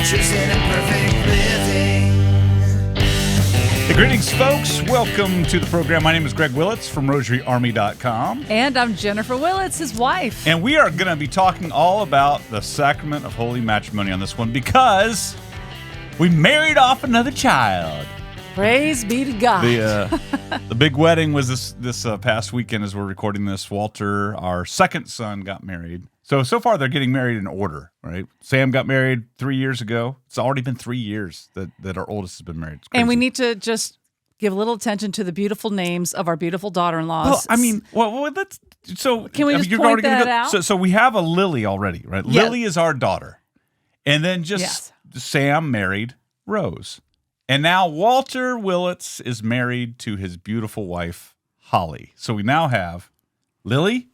virtues in imperfect living. Hey, greetings, folks. Welcome to the program. My name is Greg Willits from RosaryArmy.com. And I'm Jennifer Willits, his wife. And we are going to be talking all about the Sacrament of Holy Matrimony on this one because we married off another child. Praise be to God. The big wedding was this past weekend as we're recording this. Walter, our second son, got married. So far they're getting married in order, right? Sam got married 3 years ago. It's already been 3 years that our oldest has been married. It's crazy. And we need to just give a little attention to the beautiful names of our beautiful daughter-in-laws. Well, I mean, that's so. Can we just you're point already gonna that out? So we have a Lily already, right? Yeah. Lily is our daughter, and then just Sam married Rose, and now Walter Willits is married to his beautiful wife Holly. So we now have Lily,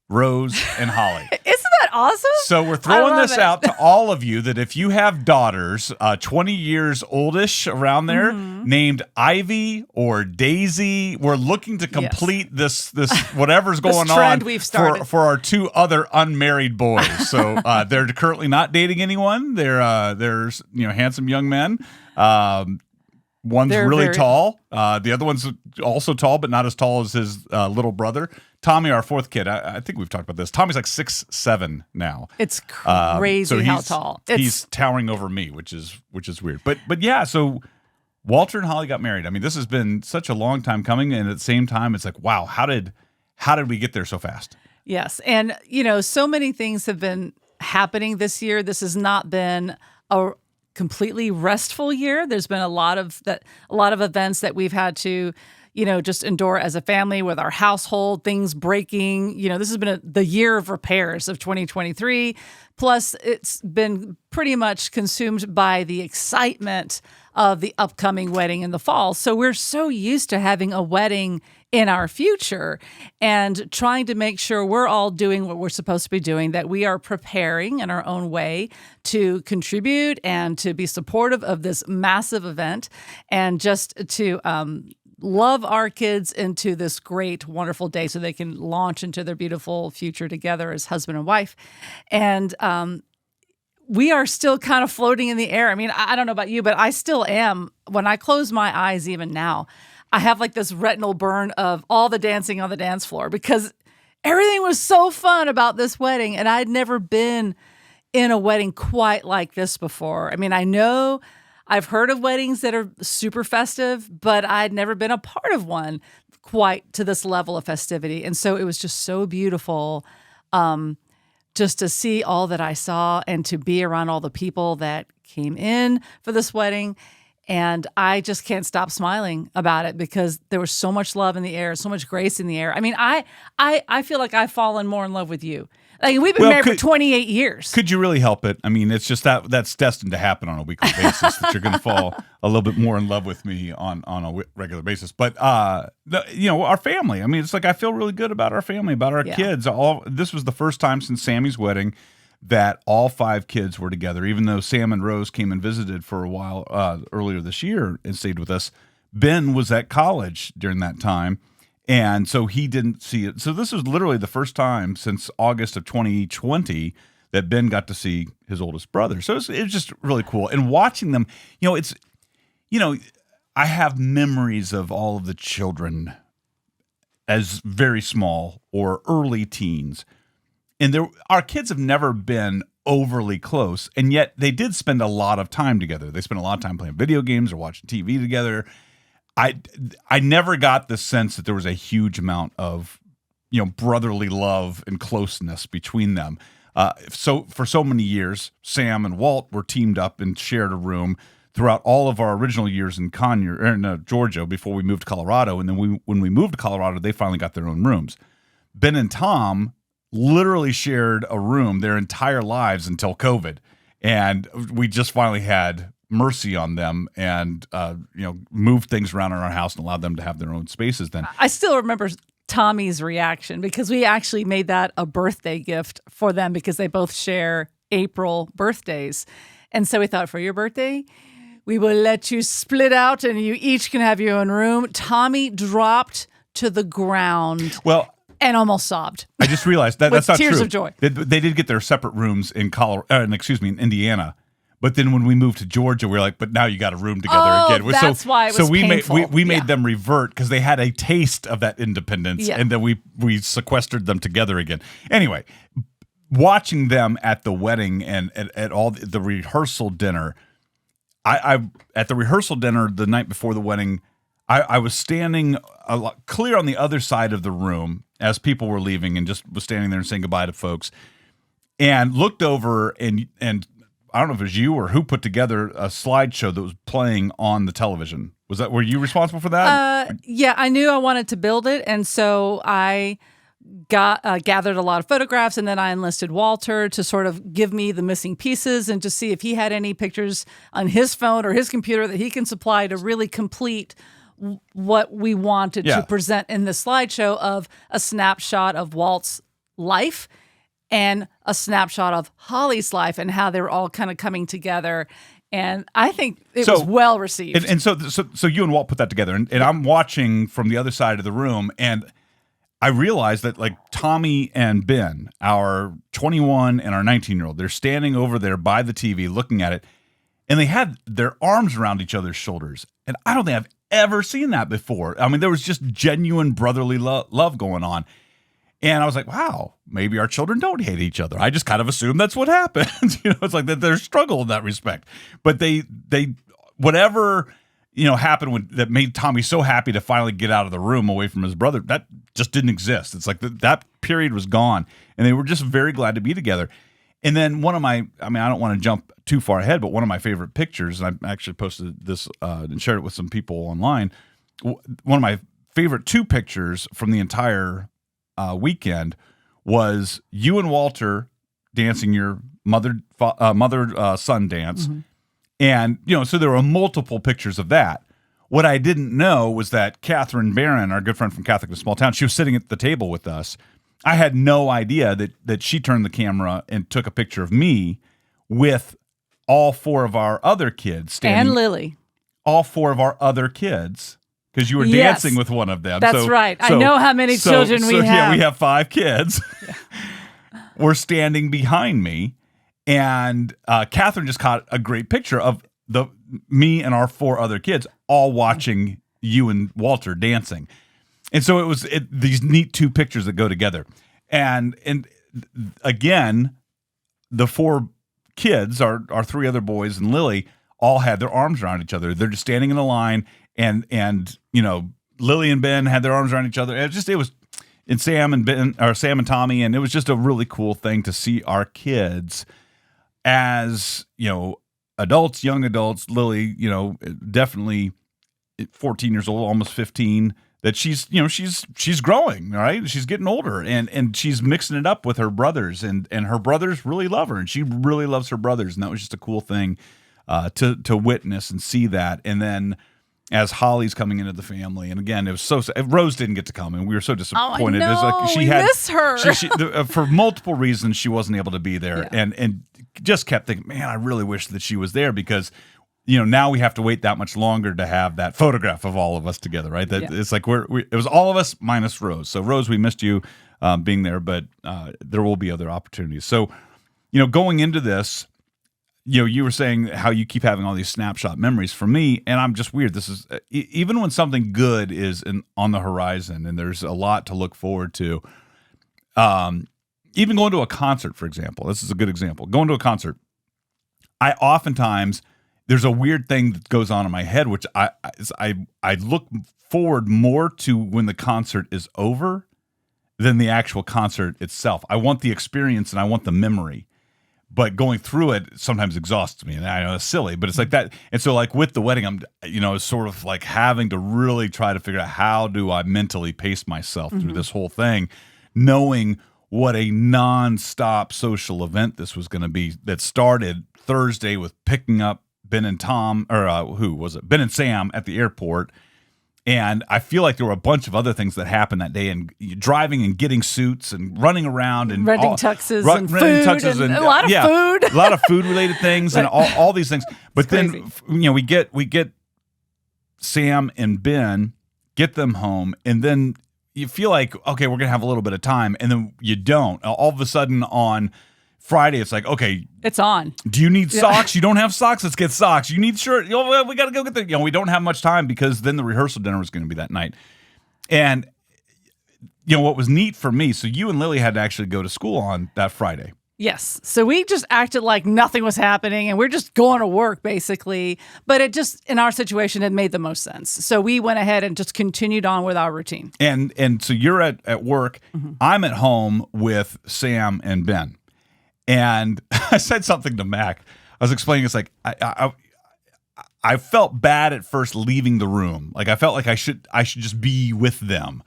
Rose, and Holly. Isn't that awesome? So we're throwing this out to all of you that if you have daughters, 20 years oldish around there, named Ivy or Daisy, we're looking to complete this whatever's going trend on we've started. for our two other unmarried boys. So they're currently not dating anyone. They're handsome young men. One's They're really very tall. The other one's also tall, but not as tall as his little brother. Tommy, our fourth kid, I think we've talked about this. Tommy's like 6'7" now. It's crazy So how tall. He's towering over me, which is weird. But yeah, so Walter and Holly got married. I mean, this has been such a long time coming, and at the same time, it's like, wow, how did we get there so fast? Yes. And, so many things have been happening this year. This has not been a completely restful year. There's been a lot of events that we've had to, just endure as a family with our household, things breaking. This has been the year of repairs of 2023. Plus, it's been pretty much consumed by the excitement of the upcoming wedding in the fall. So we're so used to having a wedding in our future and trying to make sure we're all doing what we're supposed to be doing, that we are preparing in our own way to contribute and to be supportive of this massive event and just to love our kids into this great, wonderful day so they can launch into their beautiful future together as husband and wife. And we are still kind of floating in the air. I mean, I don't know about you, but I still am. When I close my eyes, even now, I have like this retinal burn of all the dancing on the dance floor because everything was so fun about this wedding. And I'd never been in a wedding quite like this before. I mean, I know I've heard of weddings that are super festive, but I'd never been a part of one quite to this level of festivity. And so it was just so beautiful just to see all that I saw and to be around all the people that came in for this wedding. And I just can't stop smiling about it because there was so much love in the air, so much grace in the air. I mean, I feel like I've fallen more in love with you. Like we've been married for 28 years. Could you really help it? I mean, it's just that's destined to happen on a weekly basis that you're going to fall a little bit more in love with me on a regular basis. But our family. I mean, it's like I feel really good about our family, about our kids. This was the first time since Sammy's wedding that all 5 kids were together. Even though Sam and Rose came and visited for a while earlier this year and stayed with us, Ben was at college during that time. And so he didn't see it. So this was literally the first time since August of 2020 that Ben got to see his oldest brother. So it was just really cool. And watching them, I have memories of all of the children as very small or early teens. And our kids have never been overly close. And yet they did spend a lot of time together. They spent a lot of time playing video games or watching TV together. I never got the sense that there was a huge amount of, brotherly love and closeness between them. So for so many years, Sam and Walt were teamed up and shared a room throughout all of our original years in Georgia before we moved to Colorado. And then when we moved to Colorado, they finally got their own rooms. Ben and Tom literally shared a room their entire lives until COVID. And we just finally had mercy on them and moved things around in our house and allowed them to have their own spaces then. I still remember Tommy's reaction because we actually made that a birthday gift for them because they both share April birthdays. And so we thought, for your birthday, we will let you split out and you each can have your own room. Tommy dropped to the ground. Well, and almost sobbed. I just realized that's not true. Tears of joy. They did get their separate rooms in in Indiana. But then when we moved to Georgia, we were like, but now you got a room together again. That's why it was painful. We made them revert because they had a taste of that independence, and then we sequestered them together again. Anyway, watching them at the wedding and at all the rehearsal dinner, I at the rehearsal dinner the night before the wedding, I was standing clear on the other side of the room as people were leaving, and just was standing there and saying goodbye to folks, and looked over and I don't know if it was you or who put together a slideshow that was playing on the television. Were you responsible for that? Yeah, I knew I wanted to build it, and so I gathered a lot of photographs, and then I enlisted Walter to sort of give me the missing pieces and to see if he had any pictures on his phone or his computer that he can supply to really complete what we wanted to present in the slideshow of a snapshot of Walt's life and a snapshot of Holly's life and how they were all kind of coming together. And I think it was well received. And so you and Walt put that together, and I'm watching from the other side of the room, and I realized that like Tommy and Ben, our 21 and our 19-year-old, they're standing over there by the TV looking at it, and they had their arms around each other's shoulders. And I don't think I've ever seen that before. I mean, there was just genuine brotherly love going on. And I was like, wow, maybe our children don't hate each other. I just kind of assumed that's what happens. It's like that there's struggle in that respect. But they whatever, happened that made Tommy so happy to finally get out of the room away from his brother, that just didn't exist. It's like that period was gone. And they were just very glad to be together. And then I don't want to jump too far ahead, but one of my favorite pictures, and I actually posted this and shared it with some people online. One of my favorite two pictures from the entire weekend was you and Walter dancing your mother-son dance. Mm-hmm. And, so there were multiple pictures of that. What I didn't know was that Catherine Barron, our good friend from Catholic in a Small Town, she was sitting at the table with us. I had no idea that she turned the camera and took a picture of me with all four of our other kids standing. And Lily. All four of our other kids. Because you were dancing with one of them. That's right. I know how many children we have. Yeah, we have 5 kids. Were standing behind me. And Catherine just caught a great picture of me and our 4 other kids all watching you and Walter dancing. And so it was these neat 2 pictures that go together. And again, the 4 kids, our 3 other boys and Lily, all had their arms around each other. They're just standing in a line. And Lily and Ben had their arms around each other. And Sam and Tommy, and it was just a really cool thing to see our kids as, adults, young adults. Lily, definitely 14 years old, almost 15, that she's growing, right? She's getting older and she's mixing it up with her brothers and her brothers really love her and she really loves her brothers. And that was just a cool thing to witness and see that. And then as Holly's coming into the family, and again, it was Rose didn't get to come, and we were so disappointed. Oh, I know. It was like we miss her. She for multiple reasons, she wasn't able to be there, and just kept thinking, man, I really wish that she was there because, now we have to wait that much longer to have that photograph of all of us together, right? It's like it was all of us minus Rose. So Rose, we missed you being there, but there will be other opportunities. So, going into this. You were saying how you keep having all these snapshot memories. For me, and I'm just weird. This is even when something good is on the horizon, and there's a lot to look forward to. Even going to a concert, for example. This is a good example. Going to a concert, I oftentimes there's a weird thing that goes on in my head, which I look forward more to when the concert is over than the actual concert itself. I want the experience and I want the memory. But going through it sometimes exhausts me, and I know it's silly, but it's like that. And so, like with the wedding, I'm, sort of like having to really try to figure out how do I mentally pace myself through this whole thing, knowing what a nonstop social event this was going to be. That started Thursday with picking up Ben and Tom, or who was it? Ben and Sam at the airport. And I feel like there were a bunch of other things that happened that day, and driving and getting suits and running around and renting tuxes and food and a lot of food, a lot of food related things and all these things. But then we get Sam and Ben, get them home, and then you feel like, okay, we're gonna have a little bit of time, and then you don't. All of a sudden on Friday, it's like, okay, It's on. do you need socks? You don't have socks? Let's get socks. You need shirt? Well, we got to go get the, we don't have much time because then the rehearsal dinner was going to be that night. And, what was neat for me, so you and Lily had to actually go to school on that Friday. Yes. So we just acted like nothing was happening and we're just going to work basically. But it just, in our situation, it made the most sense. So we went ahead and just continued on with our routine. And so you're at work. I'm at home with Sam and Ben. And I said something to Mac. I was explaining, it's like, I felt bad at first leaving the room. Like I felt like I should just be with them.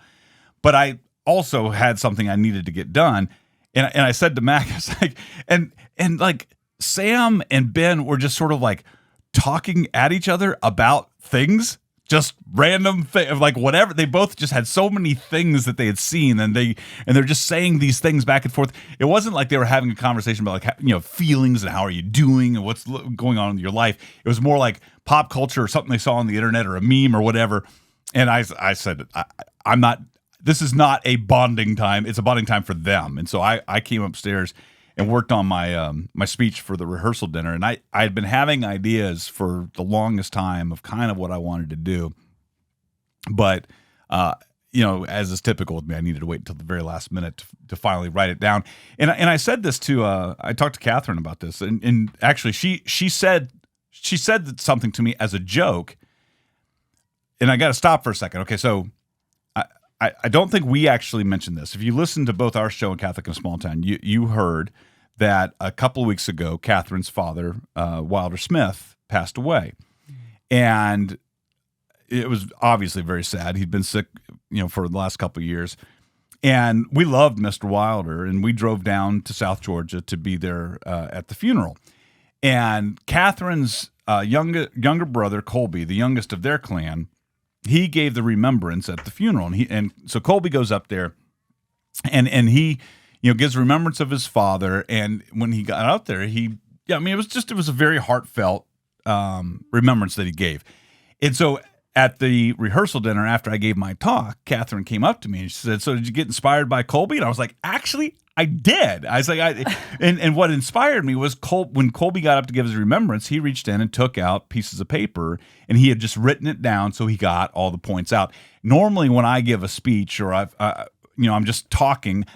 But I also had something I needed to get done. And I said to Mac, I was like, and like Sam and Ben were just sort of like talking at each other about things, just random things, like whatever. They both just had so many things that they had seen, and they're just saying these things back and forth. It wasn't like they were having a conversation about like feelings and how are you doing and what's going on in your life. It was more like pop culture or something they saw on the internet or a meme or whatever. And I said, I'm not. This is not a bonding time. It's a bonding time for them. And so I came upstairs and worked on my my speech for the rehearsal dinner. And I had been having ideas for the longest time of kind of what I wanted to do. But, as is typical with me, I needed to wait until the very last minute to finally write it down. And I said this to, I talked to Catherine about this. And actually she said something to me as a joke. And I got to stop for a second. Okay, so I don't think we actually mentioned this. If you listen to both our show and Catholic in a Small Town, you heard that a couple of weeks ago, Catherine's father, Wilder Smith, passed away. And it was obviously very sad. He'd been sick, for the last couple of years. And we loved Mr. Wilder, and we drove down to South Georgia to be there at the funeral. And Catherine's younger brother, Colby, the youngest of their clan, he gave the remembrance at the funeral, and so Colby goes up there, and he gives remembrance of his father. And when he got out there, it was a very heartfelt remembrance that he gave. And so at the rehearsal dinner after I gave my talk, Catherine came up to me and she said, "So did you get inspired by Colby?" And I was like, "Actually, I did." I was like, and what inspired me was when Colby got up to give his remembrance, he reached in and took out pieces of paper, and he had just written it down, so he got all the points out. Normally, when I give a speech or I'm just talking,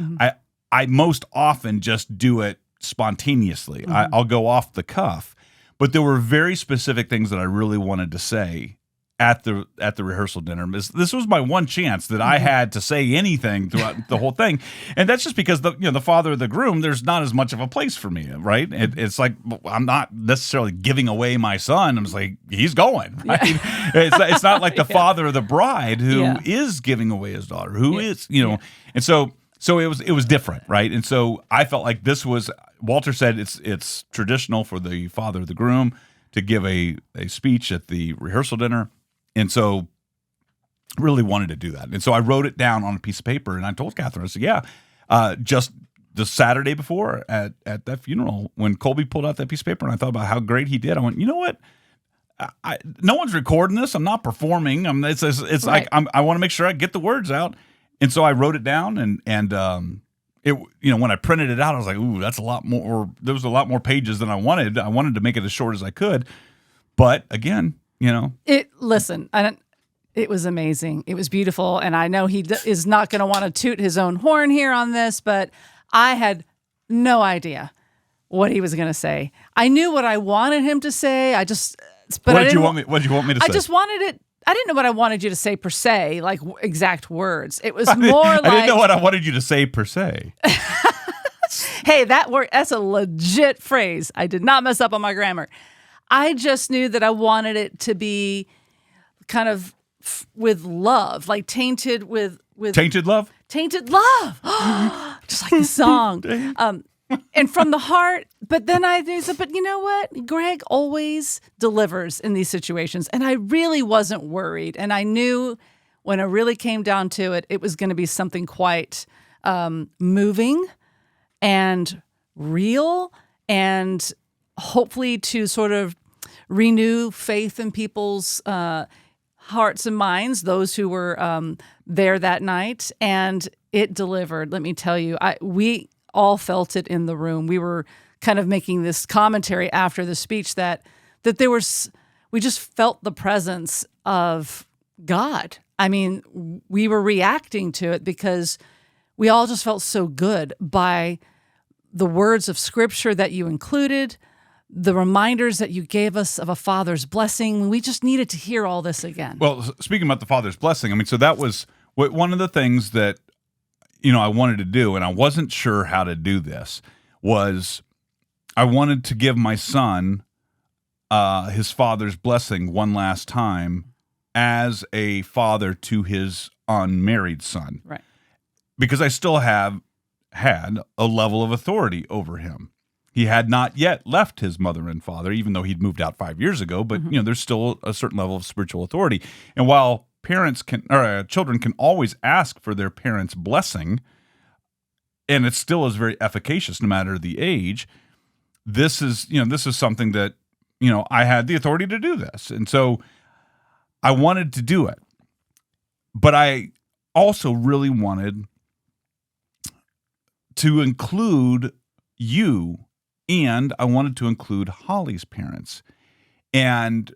I most often just do it spontaneously. I'll go off the cuff, but there were very specific things that I really wanted to say at the rehearsal dinner. This was my one chance that I had to say anything throughout the whole thing, and that's just because the father of the groom, there's not as much of a place for me, right? It's like I'm not necessarily giving away my son. I'm just like, he's going, right? Yeah. It's not like the father of the bride who is giving away his daughter, who is, and so it was different, right? And so I felt like this was, Walter said it's traditional for the father of the groom to give a speech at the rehearsal dinner. And so really wanted to do that. And so I wrote it down on a piece of paper, and I told Catherine, I said, just the Saturday before at that funeral, when Colby pulled out that piece of paper and I thought about how great he did, I went, you know what? No one's recording this. I'm not performing. It's right. Like I want to make sure I get the words out. And so I wrote it down, and it, when I printed it out, I was like, ooh, that's a lot more. There was a lot more pages than I wanted. I wanted to make it as short as I could. But again, it was amazing. It was beautiful. And I know he is not going to want to toot his own horn here on this, but I had no idea what he was going to say. I knew what I wanted him to say. What did you want me to say? I just wanted it. I didn't know what I wanted you to say per se, like exact words. It was more like, I didn't know what I wanted you to say per se. Hey, that's a legit phrase. I did not mess up on my grammar. I just knew that I wanted it to be kind of with love, like tainted with tainted love? Tainted love. Just like the song. And from the heart. But then I said, but you know what? Greg always delivers in these situations. And I really wasn't worried. And I knew when it really came down to it, it was going to be something quite moving and real, and hopefully to sort of renew faith in people's hearts and minds, those who were there that night. And it delivered. Let me tell you, all felt it in the room. We were kind of making this commentary after the speech that we just felt the presence of God. I mean, we were reacting to it because we all just felt so good by the words of Scripture that you included, the reminders that you gave us of a Father's blessing. We just needed to hear all this again. Well, speaking about the Father's blessing, I mean, so that was one of the things that, I wanted to do, and I wasn't sure how to do this, was I wanted to give my son his father's blessing one last time as a father to his unmarried son. Right. Because I still had a level of authority over him. He had not yet left his mother and father, even though he'd moved out 5 years ago, but there's still a certain level of spiritual authority. And while children can always ask for their parents' blessing, and it still is very efficacious no matter the age, this is something that, I had the authority to do this. And so I wanted to do it. But I also really wanted to include you, and I wanted to include Holly's parents. And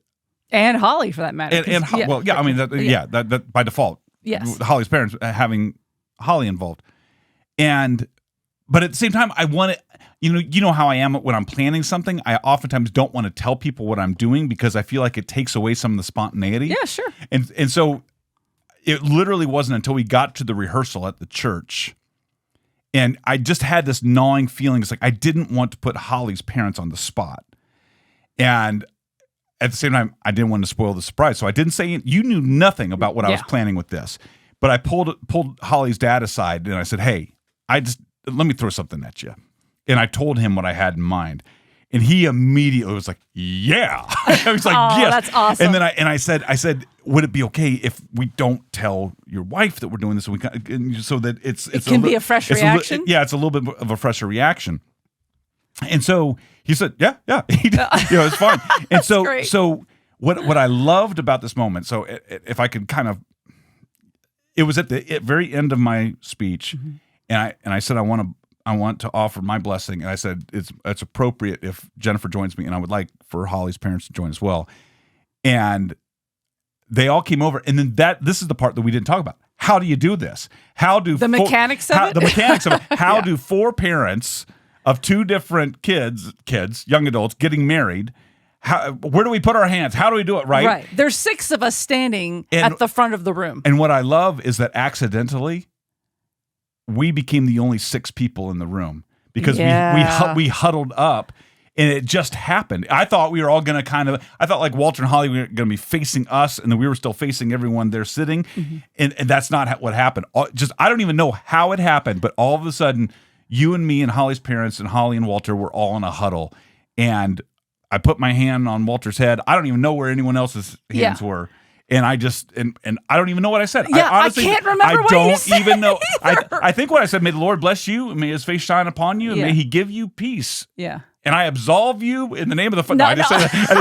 Holly, for that matter. That by default. Yes. Holly's parents having Holly involved. But at the same time, I wanted, you know how I am when I'm planning something. I oftentimes don't want to tell people what I'm doing because I feel like it takes away some of the spontaneity. Yeah, sure. And so it literally wasn't until we got to the rehearsal at the church, and I just had this gnawing feeling. It's like I didn't want to put Holly's parents on the spot. And at the same time, I didn't want to spoil the surprise. So I didn't say, you knew nothing about what I was planning with this. But I pulled Holly's dad aside and I said, hey, let me throw something at you. And I told him what I had in mind. And he immediately was like, yeah. I was like, oh, yes. That's awesome. And then I said, would it be okay if we don't tell your wife that we're doing this? So that it can be a fresh reaction? It's a little bit of a fresher reaction. And so he said, yeah. It's fine. And so what I loved about this moment, so if I could kind of, it was at the very end of my speech, and I said, I want to offer my blessing, and I said it's appropriate if Jennifer joins me, and I would like for Holly's parents to join as well. And they all came over, and then this is the part that we didn't talk about. How do you do this? The mechanics of it? The mechanics of it. How do four parents of two different kids, young adults, getting married, where do we put our hands? How do we do it right? Right. There's 6 of us standing at the front of the room. And what I love is that accidentally, we became the only 6 people in the room because we huddled up, and it just happened. I thought we were all going to I thought like Walter and Holly were going to be facing us, and then we were still facing everyone there sitting. And that's not what happened. I don't even know how it happened, but all of a sudden, you and me and Holly's parents and Holly and Walter were all in a huddle. And I put my hand on Walter's head. I don't even know where anyone else's hands were. And I just, and I don't even know what I said. Yeah, I can't remember what you said. I don't even know. I think what I said, may the Lord bless you, and may his face shine upon you, and may he give you peace. Yeah. And I absolve you in the name of the Father. No, I didn't say that. I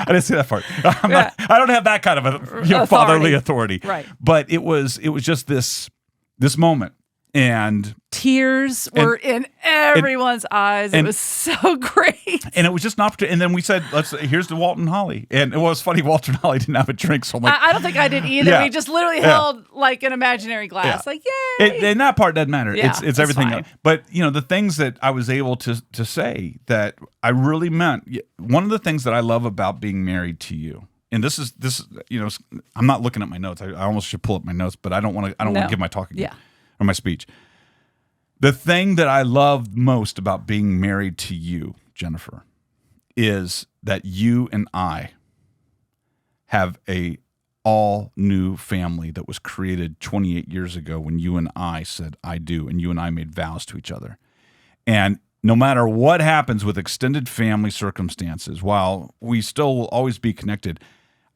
didn't say that part. I don't have that kind of fatherly authority. Right. But it was just this moment. And tears were in everyone's eyes. It was so great. And it was just an opportunity. And then we said, here's to Walt and Holly. And it was funny, Walter and Holly didn't have a drink. So I'm like, I don't think I did either. Yeah. We just literally held like an imaginary glass. Yeah. Like, yay. And that part doesn't matter. Yeah, it's everything else. But, the things that I was able to say that I really meant, one of the things that I love about being married to you, and this is I'm not looking at my notes. I almost should pull up my notes, but I don't want to give my talk again. Yeah. Or my speech. The thing that I love most about being married to you, Jennifer, is that you and I have a all new family that was created 28 years ago when you and I said, I do, and you and I made vows to each other. And no matter what happens with extended family circumstances, while we still will always be connected,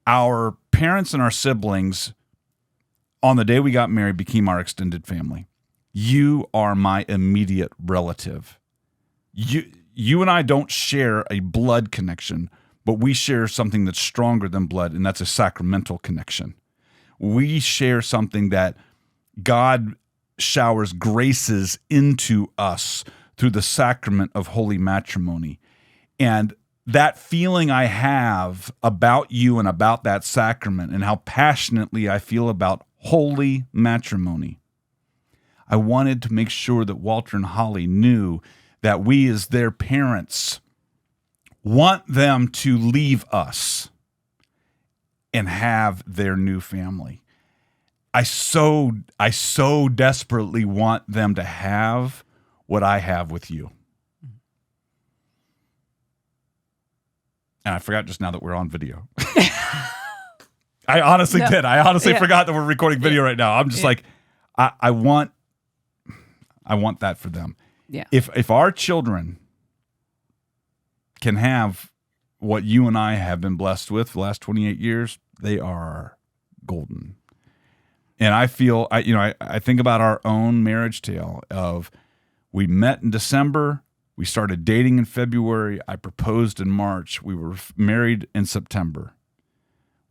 our parents and our siblings on the day we got married became our extended family. You are my immediate relative. You and I don't share a blood connection, but we share something that's stronger than blood, and that's a sacramental connection. We share something that God showers graces into us through the sacrament of holy matrimony. And that feeling I have about you and about that sacrament and how passionately I feel about holy matrimony, I wanted to make sure that Walter and Holly knew that we as their parents want them to leave us and have their new family. I so desperately want them to have what I have with you. And I forgot just now that we're on video. I honestly did. I honestly forgot that we're recording video right now. I'm just like, I want that for them. Yeah. If our children can have what you and I have been blessed with for the last 28 years, they are golden. And I feel, I think about our own marriage tale of we met in December, we started dating in February, I proposed in March, we were married in September.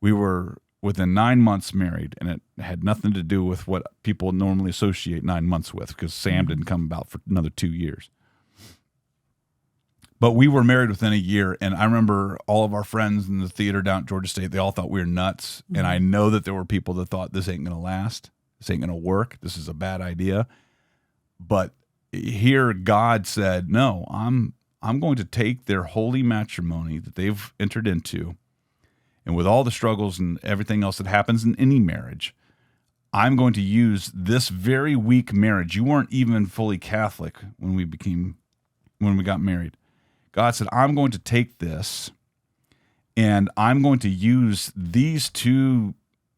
We were within 9 months married, and it had nothing to do with what people normally associate 9 months with, because Sam didn't come about for another 2 years. But we were married within a year, and I remember all of our friends in the theater down at Georgia State, they all thought we were nuts. And I know that there were people that thought this ain't going to last. This ain't going to work. This is a bad idea. But here God said, no, I'm going to take their holy matrimony that they've entered into, and with all the struggles and everything else that happens in any marriage, I'm going to use this very weak marriage. You weren't even fully Catholic when we got married. God said, I'm going to take this and I'm going to use these two,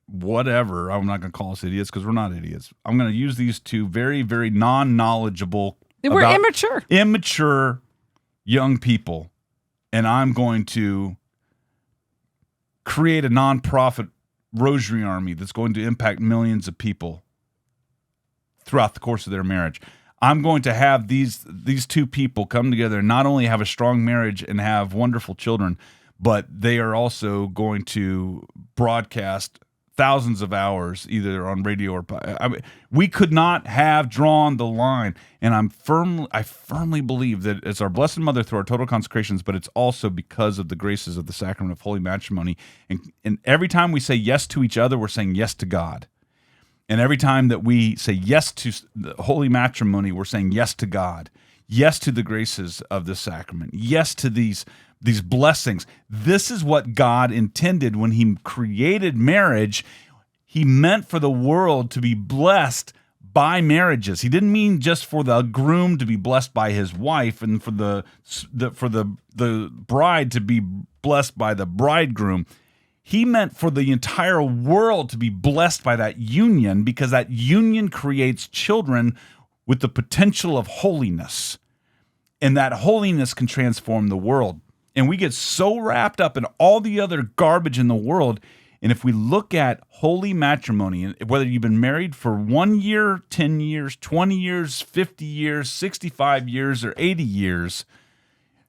whatever, I'm not going to call us idiots because we're not idiots. I'm going to use these two very, very non-knowledgeable. We're immature young people. And I'm going to create a nonprofit Rosary army that's going to impact millions of people throughout the course of their marriage. I'm going to have these two people come together and not only have a strong marriage and have wonderful children, but they are also going to broadcast thousands of hours either on radio or we could not have drawn the line. And I firmly believe that it's our Blessed Mother through our total consecrations, but it's also because of the graces of the Sacrament of Holy Matrimony. And every time we say yes to each other, we're saying yes to God. And every time that we say yes to the holy matrimony, we're saying yes to God, yes to the graces of the sacrament, yes to these blessings. This is what God intended when he created marriage. He meant for the world to be blessed by marriages. He didn't mean just for the groom to be blessed by his wife and for the bride to be blessed by the bridegroom. He meant for the entire world to be blessed by that union, because that union creates children with the potential of holiness. And that holiness can transform the world. And we get so wrapped up in all the other garbage in the world. And if we look at holy matrimony, whether you've been married for 1 year, 10 years, 20 years, 50 years, 65 years, or 80 years,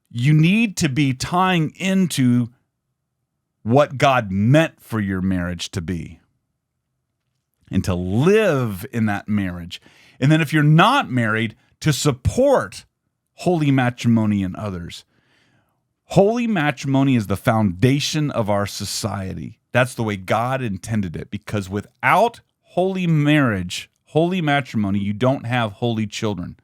you need to be tying into what God meant for your marriage to be and to live in that marriage. And then if you're not married, to support holy matrimony in others. Holy matrimony is the foundation of our society. That's the way God intended it, because without holy marriage, holy matrimony, you don't have holy children.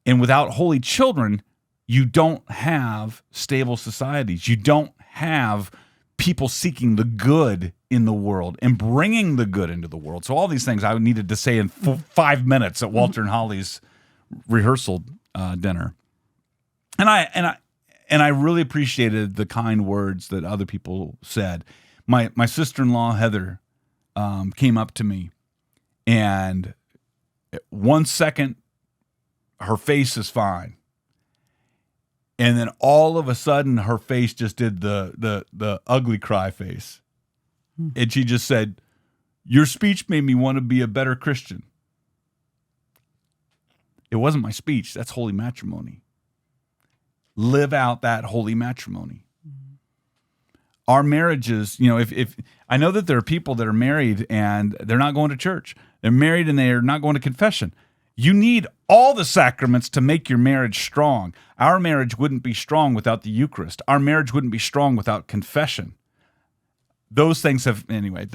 And without holy children, you don't have stable societies. You don't have people seeking the good in the world and bringing the good into the world. So all these things I needed to say in 5 minutes at Walter and Holly's rehearsal dinner. And I really appreciated the kind words that other people said. My sister-in-law, Heather, came up to me, and 1 second, her face is fine. And then all of a sudden, her face just did the ugly cry face. And she just said, "Your speech made me want to be a better Christian." It wasn't my speech. That's holy matrimony. Live out that holy matrimony. our marriages, you know, if I know that there are people that are married and they're not going to church. They're married and they're not going to confession. You need all the sacraments to make your marriage strong. Our marriage wouldn't be strong without the Eucharist. Our marriage wouldn't be strong without confession. Those things have, anyway,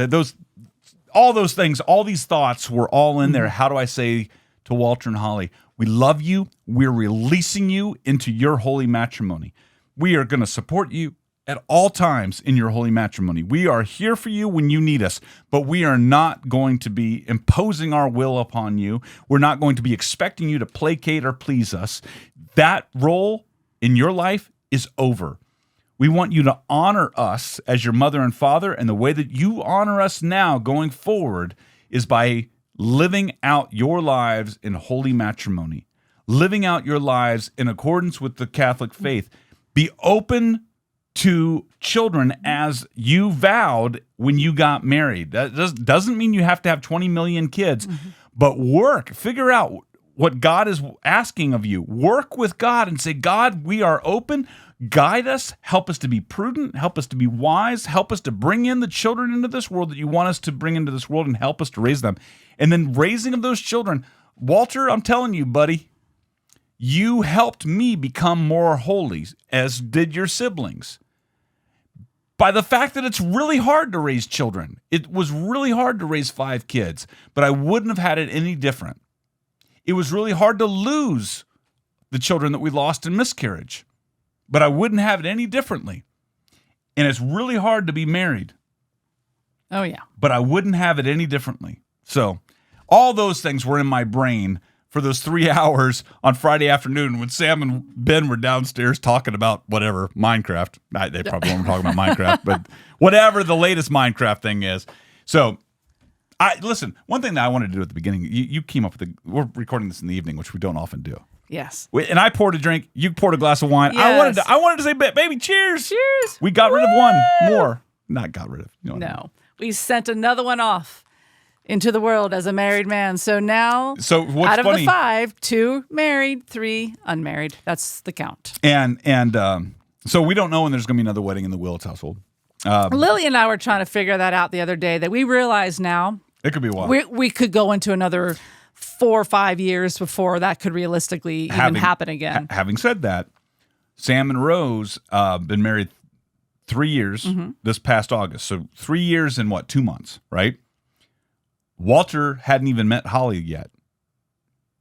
all those things, all these thoughts were all in there. How do I say to Walter and Holly, we love you. We're releasing you into your holy matrimony. We are going to support you at all times in your holy matrimony. We are here for you when you need us, but we are not going to be imposing our will upon you. We're not going to be expecting you to placate or please us. That role in your life is over. We want you to honor us as your mother and father, and the way that you honor us now going forward is by living out your lives in holy matrimony, living out your lives in accordance with the Catholic faith. Be open to children as you vowed when you got married. That doesn't mean you have to have 20 million kids, but figure out what God is asking of you. Work with God and say, God, we are open. Guide us, help us to be prudent, help us to be wise, help us to bring in the children into this world that you want us to bring into this world, and help us to raise them. And then raising of those children, Walter, I'm telling you, buddy, you helped me become more holy, as did your siblings. By the fact that it's really hard to raise children. It was really hard to raise 5 kids, but I wouldn't have had it any different. It was really hard to lose the children that we lost in miscarriage, but I wouldn't have it any differently. And it's really hard to be married. Oh, yeah. But I wouldn't have it any differently. So all those things were in my brain for those 3 hours on Friday afternoon when Sam and Ben were downstairs talking about whatever, Minecraft. They probably weren't talking about Minecraft, but whatever the latest Minecraft thing is. So, listen, one thing that I wanted to do at the beginning, you came up with we're recording this in the evening, which we don't often do. Yes. And I poured a drink, you poured a glass of wine. Yes. I wanted to say, baby, cheers. Cheers. We got rid of one more. Not got rid of. You know what I mean. No. We sent another one off into the world as a married man. So now, what's out of funny, the 5, 2 married, 3 unmarried. That's the count. And so we don't know when there's going to be another wedding in the Willits household. Lily and I were trying to figure that out the other day, that we realize now It could be a while. we could go into another 4 or 5 years before that could realistically even happen again. Having said that, Sam and Rose been married 3 years this past August. So 3 years and 2 months, right? Walter hadn't even met Holly yet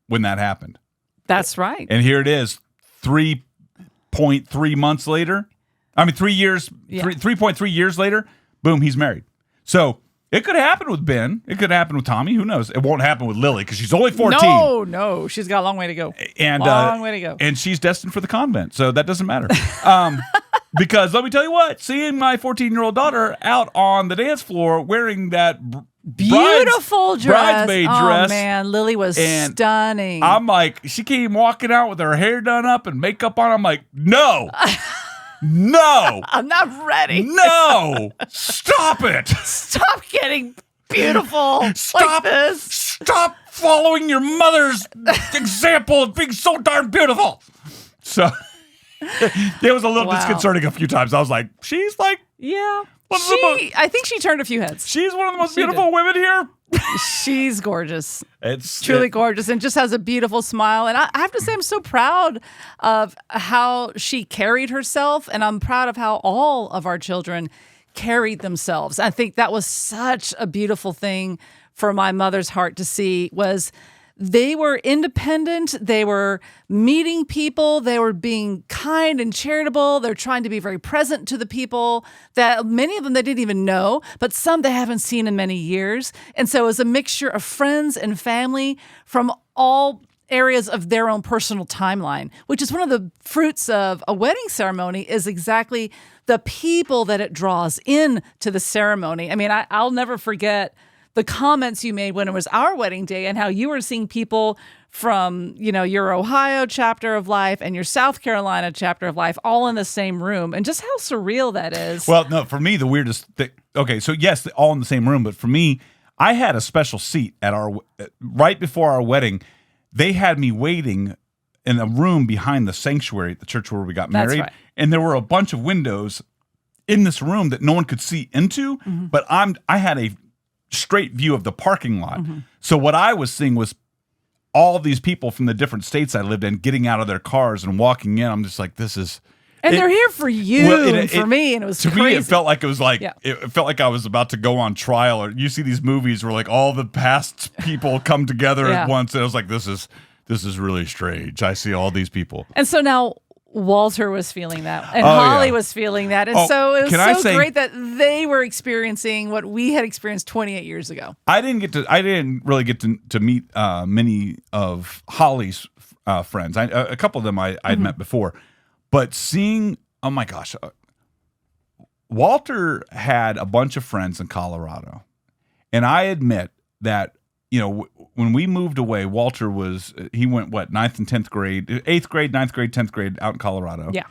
when that happened. That's right. And here it is, 3.3 months later. I mean, 3 years, 3.3 years later, boom, he's married. So it could happen with Ben. It could happen with Tommy. Who knows? It won't happen with Lily because she's only 14. No. She's got a long way to go. Long way to go. And she's destined for the convent, so that doesn't matter. Because let me tell you what, seeing my 14-year-old daughter out on the dance floor wearing that beautiful bridesmaid dress. Oh, man. Lily was stunning. I'm like, she came walking out with her hair done up and makeup on. I'm like, no. No. I'm not ready. No. Stop it. Stop getting beautiful like this. Stop following your mother's example of being so darn beautiful. So it was a little disconcerting a few times. I was like, she's like, yeah. I think she turned a few heads. She's one of the most beautiful women here. She's gorgeous. It's truly gorgeous, and just has a beautiful smile. And I have to say, I'm so proud of how she carried herself, and I'm proud of how all of our children carried themselves. I think that was such a beautiful thing for my mother's heart to see, was they were independent. They were meeting people. They were being kind and charitable. They're trying to be very present to the people that many of them they didn't even know, but some they haven't seen in many years. And so it was a mixture of friends and family from all areas of their own personal timeline, which is one of the fruits of a wedding ceremony, is exactly the people that it draws in to the ceremony. I mean, I'll never forget the comments you made when it was our wedding day and how you were seeing people from, your Ohio chapter of life and your South Carolina chapter of life all in the same room, and just how surreal that is. Well, no, for me, the weirdest thing, okay, so yes, all in the same room, but for me, I had a special seat at right before our wedding. They had me waiting in a room behind the sanctuary at the church where we got married. That's right. And there were a bunch of windows in this room that no one could see into, but I had a straight view of the parking lot. So what I was seeing was all these people from the different states I lived in getting out of their cars and walking in. I'm just like, this is. And they're here for you and for me, and it was to crazy. me. It felt like it was like it felt like I was about to go on trial. Or you see these movies where like all the past people come together at once, and I was like, this is really strange. I see all these people, and so now Walter was feeling that, and Holly was feeling that, and so it was so great that they were experiencing what we had experienced 28 years ago. I didn't really get to meet many of Holly's friends. A couple of them I'd met before. But seeing, oh my gosh, Walter had a bunch of friends in Colorado. And I admit that, when we moved away, Walter he went, 9th and 10th grade, 8th grade, 9th grade, 10th grade out in Colorado. Yeah.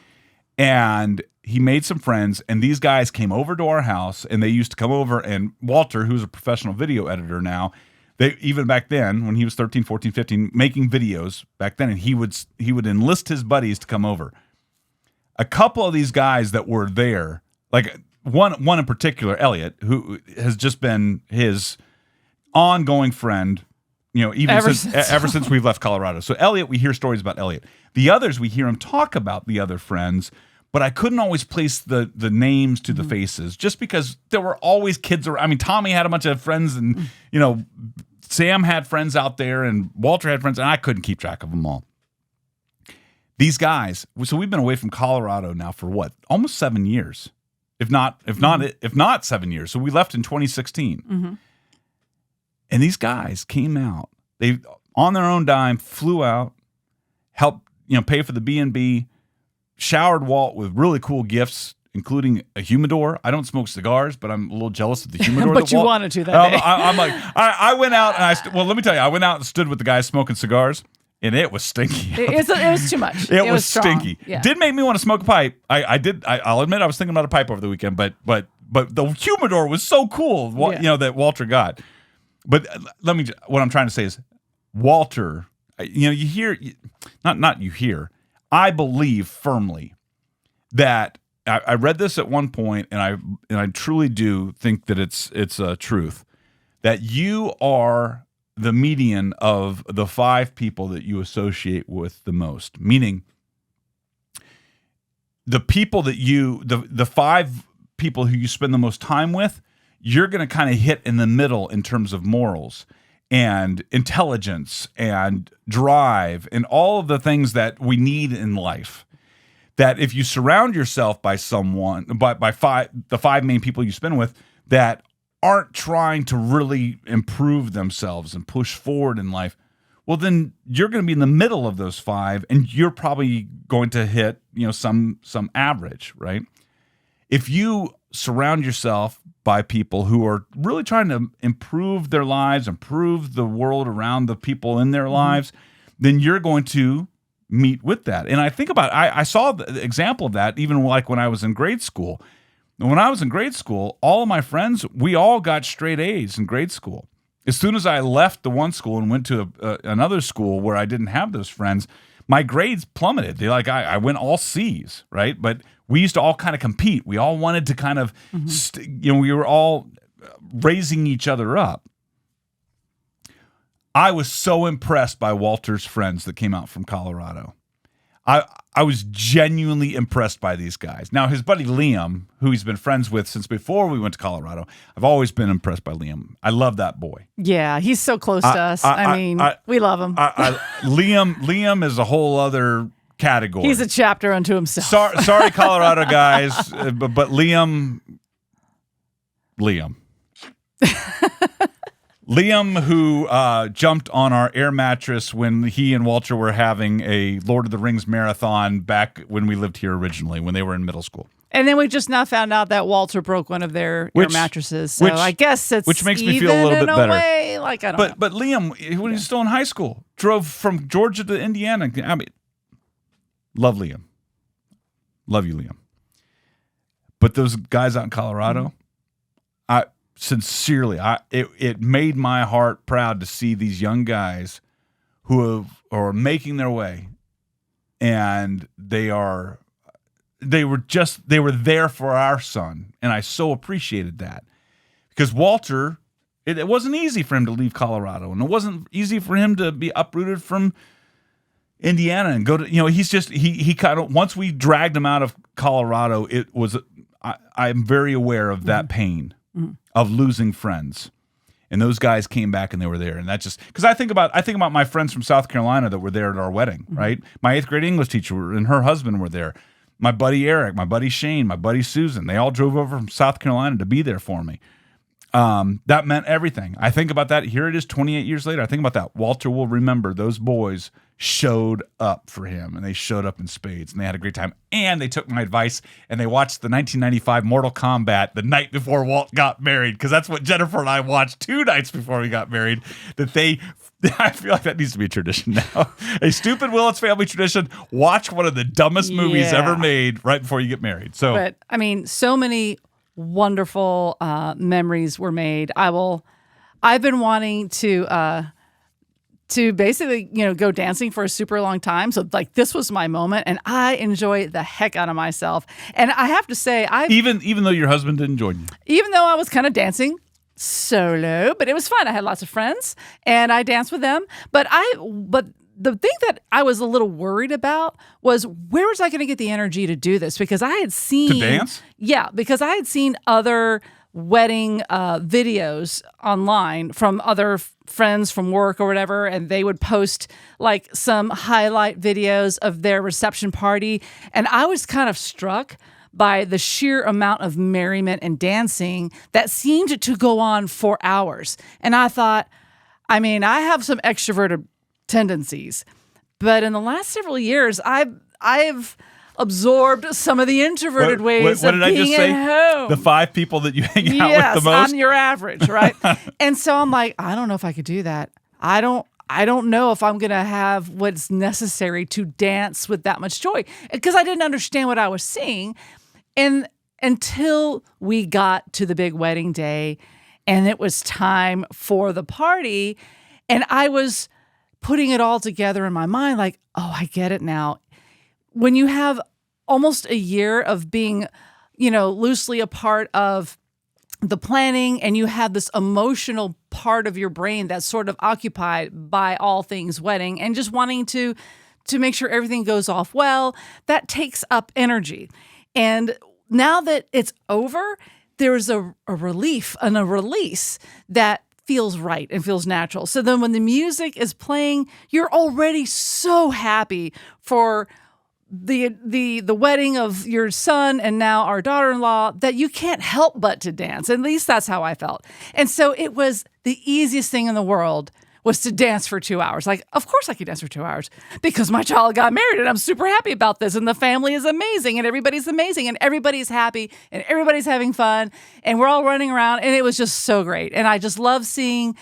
And he made some friends, and these guys came over to our house, and they used to come over, and Walter, who's a professional video editor now, even back then, when he was 13, 14, 15, making videos back then, and he would enlist his buddies to come over. A couple of these guys that were there, like one in particular, Elliot, who has just been his ongoing friend, even ever since we've left Colorado. So Elliot, we hear stories about Elliot. The others, we hear him talk about the other friends, but I couldn't always place the names to the faces just because there were always kids around. I mean, Tommy had a bunch of friends, and Sam had friends out there, and Walter had friends, and I couldn't keep track of them all. These guys, so we've been away from Colorado now for almost 7 years, if not 7 years. So we left in 2016, and these guys came out. They on their own dime flew out, helped pay for the B&B, showered Walt with really cool gifts, including a humidor. I don't smoke cigars, but I'm a little jealous of the humidor. But you wanted to that day. I'm like, I went out and let me tell you, I went out and stood with the guys smoking cigars. And it was stinky. It was too much. It was strong. stinky. Yeah. Did make me want to smoke a pipe. I'll admit I was thinking about a pipe over the weekend, but the humidor was so cool. That Walter got. But what I'm trying to say is, Walter. You hear, not you hear. I believe firmly that I read this at one point, and I truly do think that it's a truth that you are the median of the 5 people that you associate with the most, meaning the people that the 5 people who you spend the most time with, you're going to kind of hit in the middle in terms of morals and intelligence and drive and all of the things that we need in life. That if you surround yourself by someone, by the 5 main people you spend with that aren't trying to really improve themselves and push forward in life, well, then you're going to be in the middle of those 5, and you're probably going to hit, some average, right? If you surround yourself by people who are really trying to improve their lives, improve the world around the people in their lives, then you're going to meet with that. And I think about, I saw the example of that even like when I was in grade school. When I was in grade school, all of my friends, we all got straight A's in grade school. As soon as I left the one school and went to another school where I didn't have those friends, my grades plummeted. I went all C's, right? But we used to all kind of compete. We all wanted to kind of, we were all raising each other up. I was so impressed by Walter's friends that came out from Colorado. I was genuinely impressed by these guys. Now, his buddy Liam, who he's been friends with since before we went to Colorado, I've always been impressed by Liam. I love that boy. Yeah, he's so close to us. We love him. Liam is a whole other category. He's a chapter unto himself. Sorry, Colorado guys, but Liam. Liam, who jumped on our air mattress when he and Walter were having a Lord of the Rings marathon back when we lived here originally, when they were in middle school. And then we just now found out that Walter broke one of their air mattresses. So I guess it's which makes me feel a little bit better. Way, I don't know. But Liam, when he was still in high school, drove from Georgia to Indiana. I mean, love Liam. Love you, Liam. But those guys out in Colorado, sincerely, it made my heart proud to see these young guys who are making their way, and they are they were there for our son, and I so appreciated that because Walter, it wasn't easy for him to leave Colorado, and it wasn't easy for him to be uprooted from Indiana and go to, he kind of, once we dragged him out of Colorado, it was, I'm very aware of that pain of losing friends. And those guys came back and they were there. And that just, because I think about my friends from South Carolina that were there at our wedding, right? My 8th grade English teacher and her husband were there. My buddy Eric, my buddy Shane, my buddy Susan, they all drove over from South Carolina to be there for me. That meant everything. I think about that. Here it is 28 years later. I think about that. Walter will remember those boys showed up for him, and they showed up in spades, and they had a great time. And they took my advice, and they watched the 1995 Mortal Kombat the night before Walt got married, because that's what Jennifer and I watched 2 nights before we got married. I feel like that needs to be a tradition now. A stupid Willits family tradition. Watch one of the dumbest movies ever made right before you get married. But I mean, so many wonderful memories were made. I've been wanting to basically, go dancing for a super long time. So like this was my moment, and I enjoy the heck out of myself. And I have to say, even though your husband didn't join you, even though I was kind of dancing solo, but it was fun. I had lots of friends, and I danced with them. But the thing that I was a little worried about was, where was I going to get the energy to do this? Because I had seen to dance. Yeah, because I had seen other wedding videos online from other friends from work or whatever, and they would post like some highlight videos of their reception party, and I was kind of struck by the sheer amount of merriment and dancing that seemed to go on for hours. And I thought, I mean, I have some extroverted tendencies, but in the last several years, I've absorbed some of the introverted ways of being at home. The 5 people that you hang out with the most? I'm your average, right? And so I'm like, I don't know if I could do that. I don't know if I'm going to have what's necessary to dance with that much joy, because I didn't understand what I was seeing. And until we got to the big wedding day and it was time for the party, and I was putting it all together in my mind, like, oh, I get it now. When you have almost a year of being, loosely a part of the planning, and you have this emotional part of your brain that's sort of occupied by all things wedding and just wanting to make sure everything goes off well, that takes up energy. And now that it's over, there's a relief and a release that feels right and feels natural. So then when the music is playing, you're already so happy for the wedding of your son and now our daughter-in-law that you can't help but to dance. At least that's how I felt. And so it was the easiest thing in the world was to dance for 2 hours. Like, of course I could dance for 2 hours because my child got married and I'm super happy about this, and the family is amazing and everybody's amazing and everybody's happy and everybody's having fun and we're all running around, and it was just so great. And I just love seeing,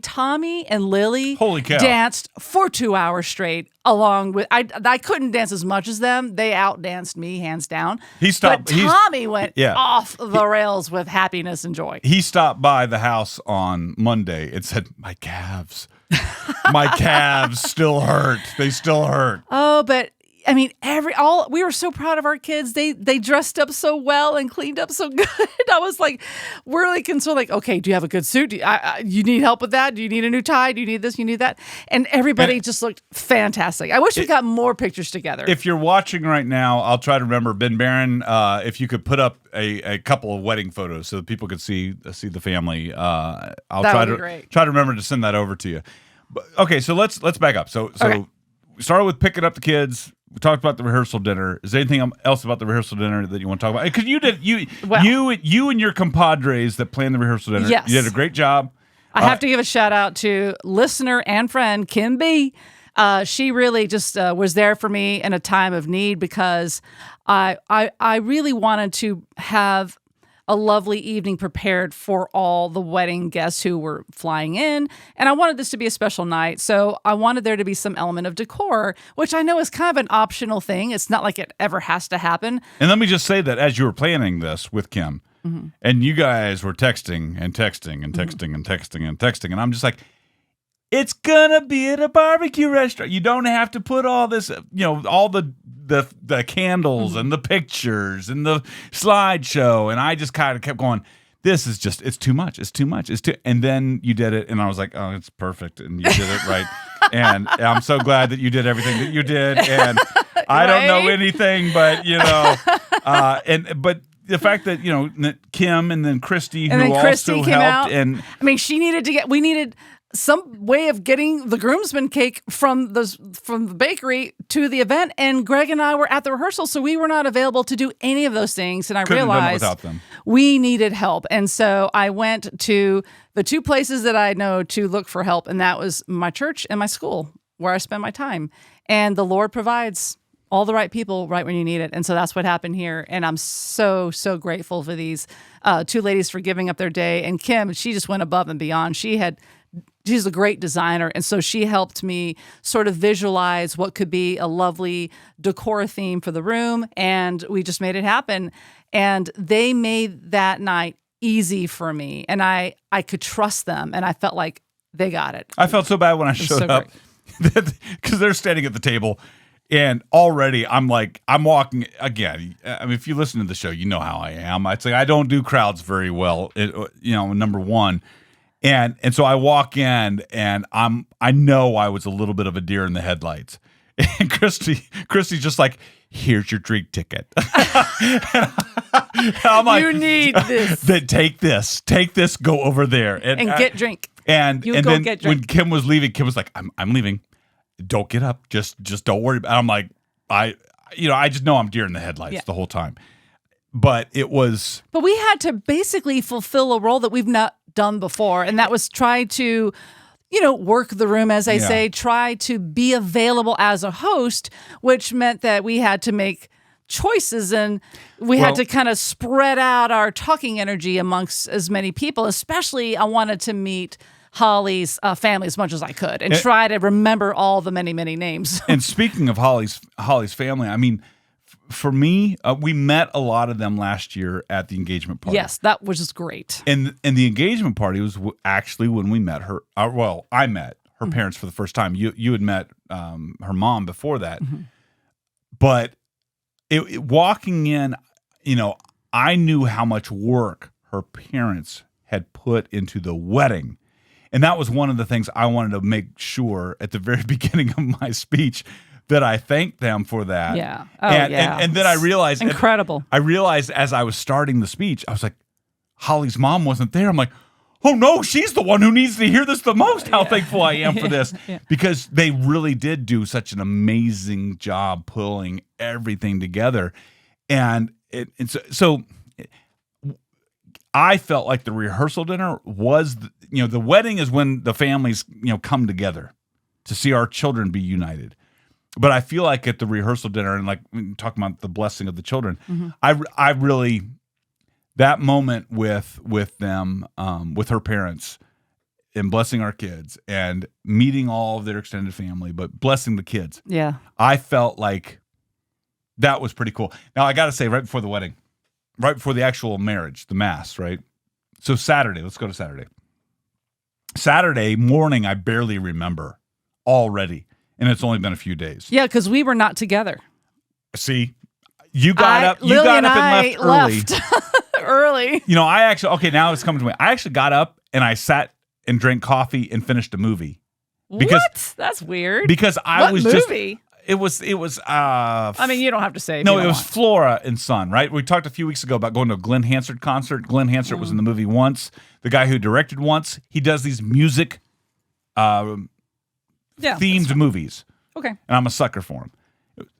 Tommy and Lily danced for 2 hours straight along with, I couldn't dance as much as them. They outdanced me hands down. But Tommy went off the rails with happiness and joy. He stopped by the house on Monday and said, my calves still hurt. They still hurt. Oh, but we were so proud of our kids. They dressed up so well and cleaned up so good. I was like, we're really concerned, like, okay, do you have a good suit? You need help with that? Do you need a new tie? Do you need this? You need that? And everybody just looked fantastic. I wish we got more pictures together. If you're watching right now, I'll try to remember, Ben Barron, if you could put up a couple of wedding photos so that people could see the family. I'll try to remember to send that over to you. But, okay, so let's back up. So we started with picking up the kids. We talked about the rehearsal dinner. Is there anything else about the rehearsal dinner that you want to talk about? Because you and your compadres that planned the rehearsal dinner, you did a great job. I have to give a shout out to listener and friend Kim B. She really just was there for me in a time of need, because I really wanted to have a lovely evening prepared for all the wedding guests who were flying in. And I wanted this to be a special night. So I wanted there to be some element of decor, which I know is kind of an optional thing. It's not like it ever has to happen. And let me just say that as you were planning this with Kim, and you guys were texting and texting and texting and texting and texting, and I'm just like, It's gonna be at a barbecue restaurant. You don't have to put all this, all the candles and the pictures and the slideshow. And I just kind of kept going, this is just, it's too much. It's too much. And then you did it. And I was like, oh, it's perfect. And you did it right. And I'm so glad that you did everything that you did. And I don't know anything, but, but the fact that, Kim and then Christy, who also helped. Out. And I mean, we needed some way of getting the groomsman cake from the bakery to the event, and Greg and I were at the rehearsal, so we were not available to do any of those things. And I couldn't realized have done it without them. We needed help, and so I went to the two places that I know to look for help, and that was my church and my school, where I spend my time. And the Lord provides all the right people right when you need it. And so that's what happened here. And I'm so, so grateful for these two ladies for giving up their day. And Kim, she just went above and beyond. She's a great designer. And so she helped me sort of visualize what could be a lovely decor theme for the room. And we just made it happen. And they made that night easy for me. And I could trust them. And I felt like they got it. I felt so bad when I showed up because they're standing at the table. And already I'm walking again. I mean, if you listen to the show, you know how I am. I'd say I don't do crowds very well, number one. And so I walk in and I know I was a little bit of a deer in the headlights. And Christy's just like, here's your drink ticket. And I'm like, you need this. Take this, go over there. And get drink. And get drink. When Kim was leaving, Kim was like, I'm leaving. Don't get up. Just don't worry. I'm like, I just know I'm deer in the headlights the whole time. But we had to basically fulfill a role that we've not done before. And that was try to, work the room, as I say, try to be available as a host, which meant that we had to make choices and we had to kind of spread out our talking energy amongst as many people. Especially I wanted to meet Holly's family as much as I could and try to remember all the many, many names. And speaking of Holly's family, I mean, for me, we met a lot of them last year at the engagement party. Yes, that was just great. And the engagement party was actually when we met her. I met her parents for the first time. You had met her mom before that. Mm-hmm. But walking in, I knew how much work her parents had put into the wedding. And that was one of the things I wanted to make sure at the very beginning of my speech that I thanked them for that. Yeah. And then I realized. Incredible. I realized as I was starting the speech, I was like, Holly's mom wasn't there. I'm like, oh no, she's the one who needs to hear this the most. How thankful I am for this. Because they really did do such an amazing job pulling everything together. And so I felt like the rehearsal dinner was, the wedding is when the families, come together to see our children be united. But I feel like at the rehearsal dinner and like talking about the blessing of the children, I really, that moment with them, with her parents and blessing our kids and meeting all of their extended family, but blessing the kids. Yeah. I felt like that was pretty cool. Now I got to say, right before the wedding, right before the actual marriage, the mass, right? So Saturday, let's go to Saturday. Saturday morning, I barely remember already. And it's only been a few days. Yeah, because we were not together. See, you got up and left early. I actually, okay, now it's coming to me. I actually got up and I sat and drank coffee and finished a movie. What? That's weird. Because what movie? It was I mean, you don't have to say. No, it was Flora and Son, right? We talked a few weeks ago about going to a Glenn Hansard concert. Glenn Hansard was in the movie Once. The guy who directed Once. He does these music themed movies. Okay. And I'm a sucker for him.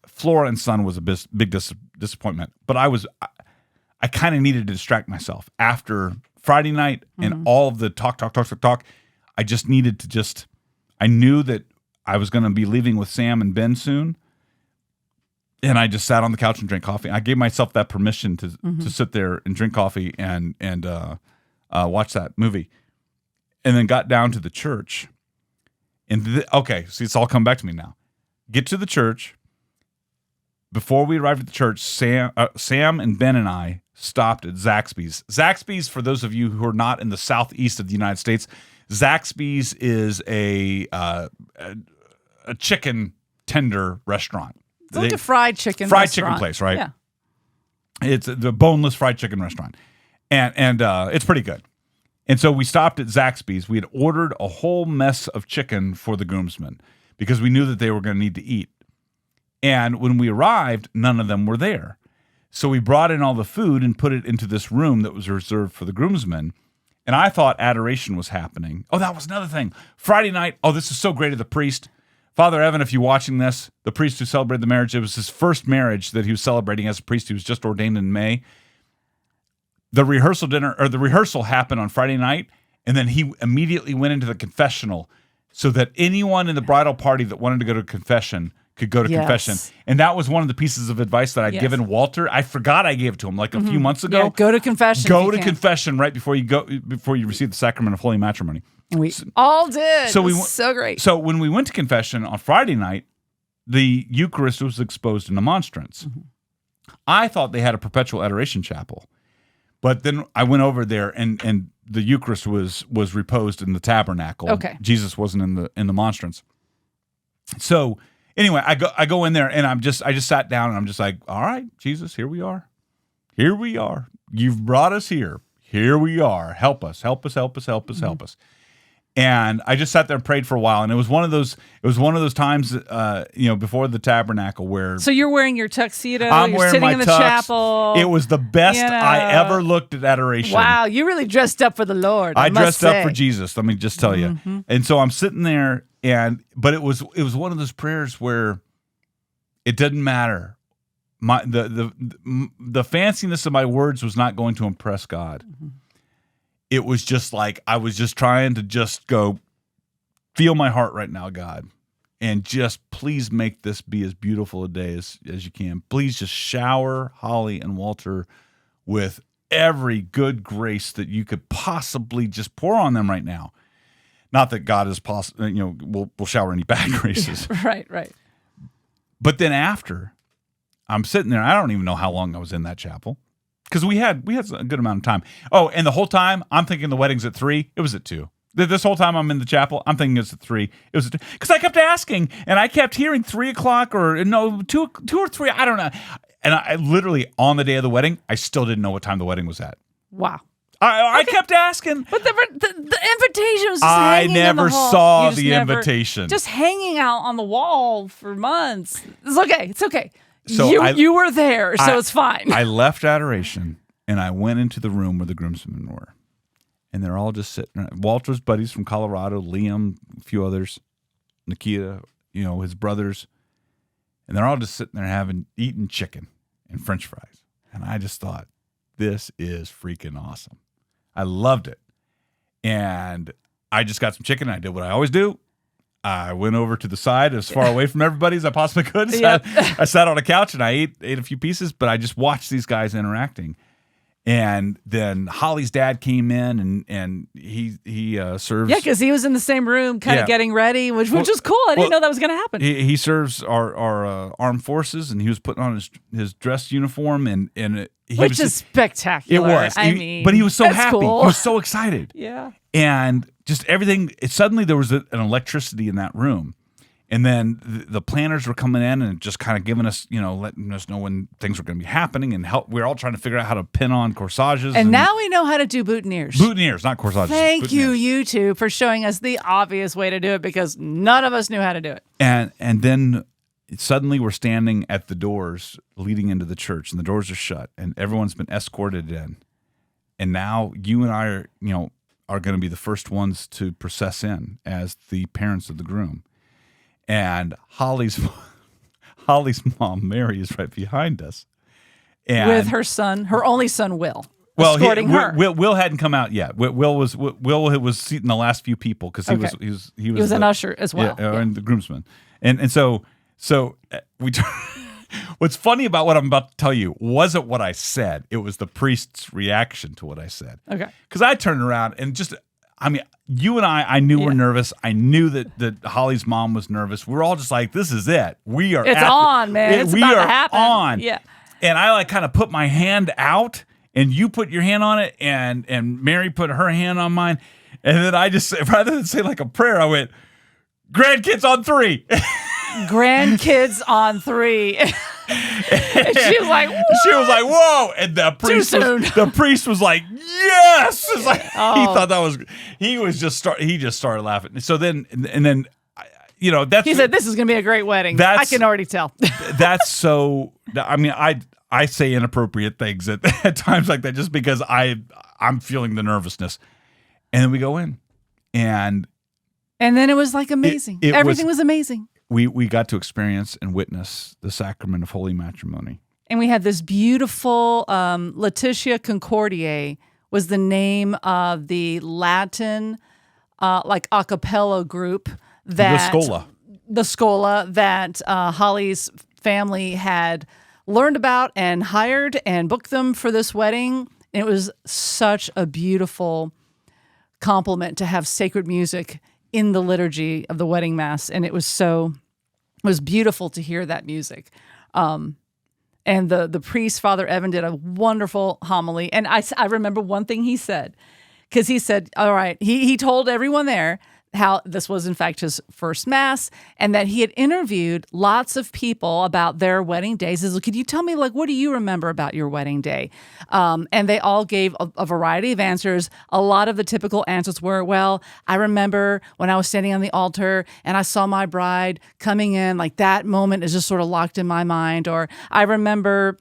Flora and Son was a big disappointment, but I kind of needed to distract myself after Friday night and all of the talk. I just needed to I knew that I was going to be leaving with Sam and Ben soon. And I just sat on the couch and drank coffee. I gave myself that permission to sit there and drink coffee and watch that movie. And then got down to the church. And see, it's all come back to me now. Get to the church. Before we arrived at the church, Sam and Ben and I stopped at Zaxby's. Zaxby's, for those of you who are not in the southeast of the United States, Zaxby's is a chicken tender restaurant. It's like a fried chicken place, right? Yeah. It's the boneless fried chicken restaurant, and it's pretty good. And so we stopped at Zaxby's. We had ordered a whole mess of chicken for the groomsmen because we knew that they were going to need to eat. And when we arrived, none of them were there. So we brought in all the food and put it into this room that was reserved for the groomsmen. And I thought adoration was happening. Oh, that was another thing. Friday night, this is so great of the priest. Father Evan, if you're watching this, the priest who celebrated the marriage, it was his first marriage that he was celebrating as a priest. He was just ordained in May. The rehearsal happened on Friday night, and then he immediately went into the confessional so that anyone in the bridal party that wanted to go to confession could go to confession. And that was one of the pieces of advice that I'd given Walter. I forgot I gave it to him like a few months ago. Yeah, go to confession. Go to confession right before you receive the Sacrament of Holy Matrimony. And we all did. So great. So when we went to confession on Friday night, the Eucharist was exposed in the monstrance. I thought they had a perpetual adoration chapel. But then I went over there, and the Eucharist was reposed in the tabernacle. Okay. Jesus wasn't in the monstrance. So anyway, I go in there, and I just sat down, and I'm just like, all right, Jesus, here we are. Here we are. You've brought us here. Here we are. Help us. Help us. Help us. Help us. Help us. And I just sat there and prayed for a while, and it was one of those times, before the tabernacle where. So you're wearing your tuxedo. I'm you're wearing sitting my in the tux. chapel. It was the best I ever looked at adoration. Wow, you really dressed up for the Lord. I must dressed say. up for Jesus. Let me just tell you. And so I'm sitting there, but it was one of those prayers where it didn't matter. The fanciness of my words was not going to impress God. It was just like I was just trying to just go feel my heart right now, God, and just please make this be as beautiful a day as you can. Please just shower Holly and Walter with every good grace that you could possibly just pour on them right now. Not that God is will shower any bad graces. Yeah, right. But then after, I'm sitting there. I don't even know how long I was in that chapel. Because we had a good amount of time. Oh, and the whole time I'm thinking the wedding's at 3. It was at 2. This whole time I'm in the chapel, I'm thinking it's at 3. It was at 2. Because I kept asking, and I kept hearing 3 o'clock or no 2 or 3. I don't know. And I literally on the day of the wedding, I still didn't know what time the wedding was at. Wow. I kept asking, but the invitation was just hanging I never in the hall. saw the invitation. Just hanging out on the wall for months. It's okay. It's okay. So you were there, so it's fine. I left adoration, and I went into the room where the groomsmen were. And they're all just sitting. Walter's buddies from Colorado, Liam, a few others, Nikita, his brothers. And they're all just sitting there eating chicken and French fries. And I just thought, this is freaking awesome. I loved it. And I just got some chicken. And I did what I always do. I went over to the side as far away from everybody as I possibly could. I sat on a couch and I ate a few pieces, but I just watched these guys interacting. And then Holly's dad came in and he serves. Yeah, because he was in the same room kind of getting ready, which was cool. I didn't know that was going to happen. He serves our armed forces, and he was putting on his dress uniform, which is spectacular. It was. But he was so happy. Cool. He was so excited. Yeah. And just everything, suddenly there was an electricity in that room. And then the planners were coming in and just kind of giving us, letting us know when things were going to be happening and help. We were all trying to figure out how to pin on corsages. And now we know how to do boutonnieres. Boutonnieres, not corsages. Thank you two, for showing us the obvious way to do it because none of us knew how to do it. And then suddenly we're standing at the doors leading into the church, and the doors are shut, and everyone's been escorted in. And now you and I are going to be the first ones to process in as the parents of the groom. And Holly's mom, Mary, is right behind us. And with her son, her only son, Will, escorting her. Will hadn't come out yet. Will was seating the last few people because he was an usher as well. And the groomsman. And so we. What's funny about what I'm about to tell you wasn't what I said. It was the priest's reaction to what I said. Okay. Because I turned around and you and I knew were nervous. I knew that Holly's mom was nervous. We're all just like, this is it. We are. It's on, man. It's about to happen. On. Yeah. And I kind of put my hand out, and you put your hand on it, and Mary put her hand on mine, And then I just, rather than say like a prayer, I went, grandkids on 3. Grandkids on 3. And she was like, what? She was like, whoa. And the priest was like, yes. It's like, he thought that was, he just started laughing. So then, and then, he said, this is going to be a great wedding. I can already tell. That's so, I mean, I say inappropriate things at times like that just because I'm feeling the nervousness. And then we go in and then it was like amazing. Everything was amazing. We got to experience and witness the Sacrament of Holy Matrimony. And we had this beautiful, Laetitia Concordiae was the name of the Latin, like a cappella group that the Scola that Holly's family had learned about and hired and booked them for this wedding. And it was such a beautiful compliment to have sacred music in the liturgy of the wedding mass. And it was beautiful to hear that music. And the priest, Father Evan, did a wonderful homily. And I remember one thing he said, because he said, all right, he told everyone there how this was in fact his first mass and that he had interviewed lots of people about their wedding days. He said, could you tell me, like, what do you remember about your wedding day? And they all gave a variety of answers. A lot of the typical answers were, well, I remember when I was standing on the altar and I saw my bride coming in, like that moment is just sort of locked in my mind. Or I remember,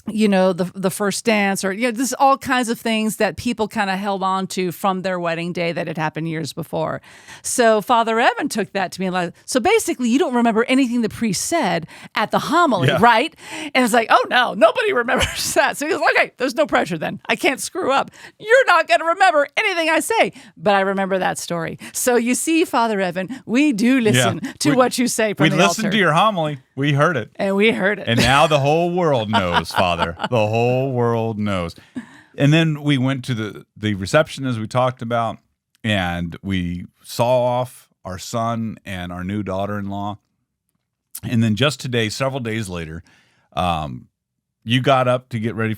the first dance, or this is all kinds of things that people kind of held on to from their wedding day that had happened years before. So Father Evan took that to me like, so basically you don't remember anything the priest said at the homily, right? And it's like, oh no, nobody remembers that. So he was like, okay, there's no pressure then. I can't screw up. You're not going to remember anything I say, but I remember that story. So you see, Father Evan, we do listen to what you say from the altar. We listened to your homily. We heard it. And we heard it. And now the whole world knows, Father. The whole world knows. And then we went to the reception, as we talked about, and we saw off our son and our new daughter-in-law. And then just today, several days later, you got up to get ready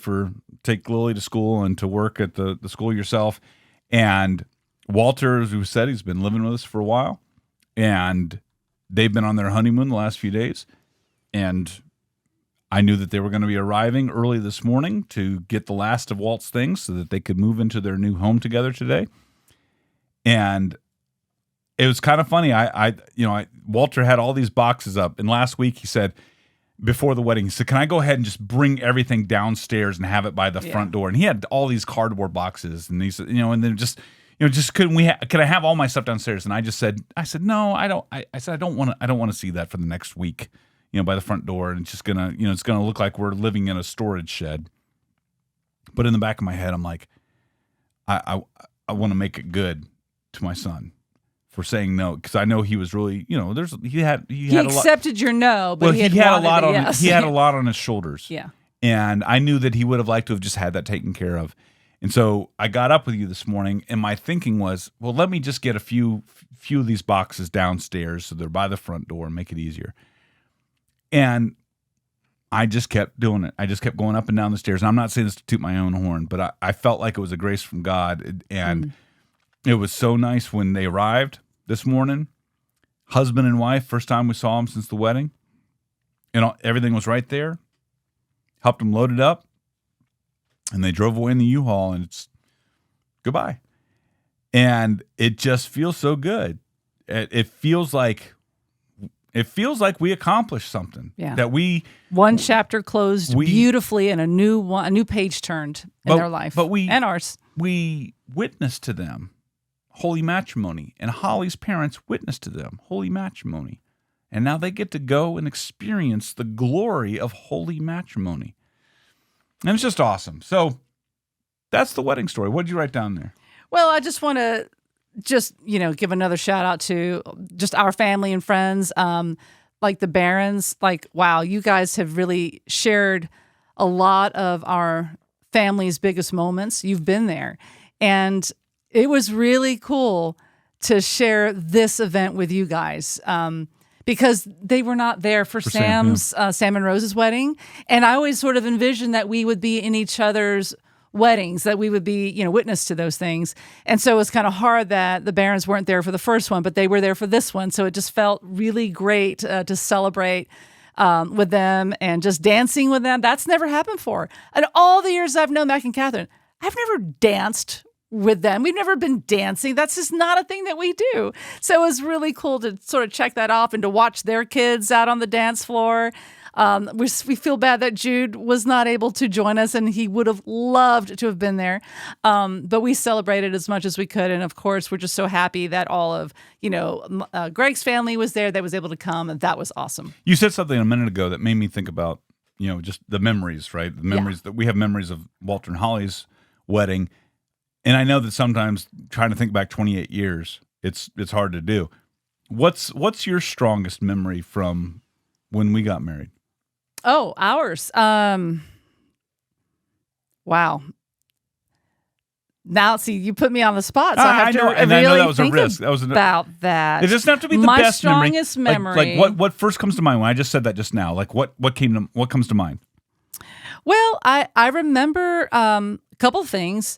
take Lily to school and to work at the school yourself. And Walter, as we said, he's been living with us for a while. And they've been on their honeymoon the last few days. And I knew that they were going to be arriving early this morning to get the last of Walt's things so that they could move into their new home together today. And it was kind of funny. Walter had all these boxes up, and last week he said, before the wedding, he said, "Can I go ahead and just bring everything downstairs and have it by the front door?" And he had all these cardboard boxes, and he said, and then just could I have all my stuff downstairs? And I said, no, I don't. I said, I don't want to see that for the next week. By the front door, and it's just gonna, it's gonna look like we're living in a storage shed. But in the back of my head, I'm like, I want to make it good to my son for saying no, because I know he was really, he accepted your no, but he had a lot on yes. He had a lot on his shoulders. Yeah, and I knew that he would have liked to have just had that taken care of. And so I got up with you this morning, and my thinking was, well, let me just get a few of these boxes downstairs so they're by the front door and make it easier. And I just kept doing it. I just kept going up and down the stairs. And I'm not saying this to toot my own horn, but I felt like it was a grace from God. And it was so nice when they arrived this morning. Husband and wife, first time we saw them since the wedding. And everything was right there. Helped them load it up. And they drove away in the U-Haul, and it's goodbye. And it just feels so good. It feels like we accomplished something. Yeah. That one chapter closed beautifully and a new page turned in their life. And ours. We witnessed to them holy matrimony, and Holly's parents witnessed to them holy matrimony. And now they get to go and experience the glory of holy matrimony. And it's just awesome. So that's the wedding story. What did you write down there? Well, I just want to give another shout out to just our family and friends, like the Barons. Like, wow, you guys have really shared a lot of our family's biggest moments. You've been there. And it was really cool to share this event with you guys, because they were not there for Sam and Rose's wedding. And I always sort of envisioned that we would be in each other's weddings, that we would be, witness to those things. And so it was kind of hard that the Barons weren't there for the first one, but they were there for this one. So it just felt really great to celebrate with them and just dancing with them. That's never happened before. And all the years I've known Mac and Catherine, I've never danced with them. We've never been dancing. That's just not a thing that we do. So it was really cool to sort of check that off and to watch their kids out on the dance floor. We feel bad that Jude was not able to join us, and he would have loved to have been there. But we celebrated as much as we could. And of course, we're just so happy that all of, Greg's family was there that was able to come. And that was awesome. You said something a minute ago that made me think about, just the memories, right? The memories that we have memories of Walter and Holly's wedding. And I know that sometimes trying to think back 28 years, it's hard to do. What's your strongest memory from when we got married? Oh, ours. Wow. Now, see, you put me on the spot, so I have to know, and really I know that was think a risk. About that. It doesn't have to be the My best memory. strongest memory. Like what first comes to mind when I just said that just now? Like what comes to mind? Well, I remember a couple of things.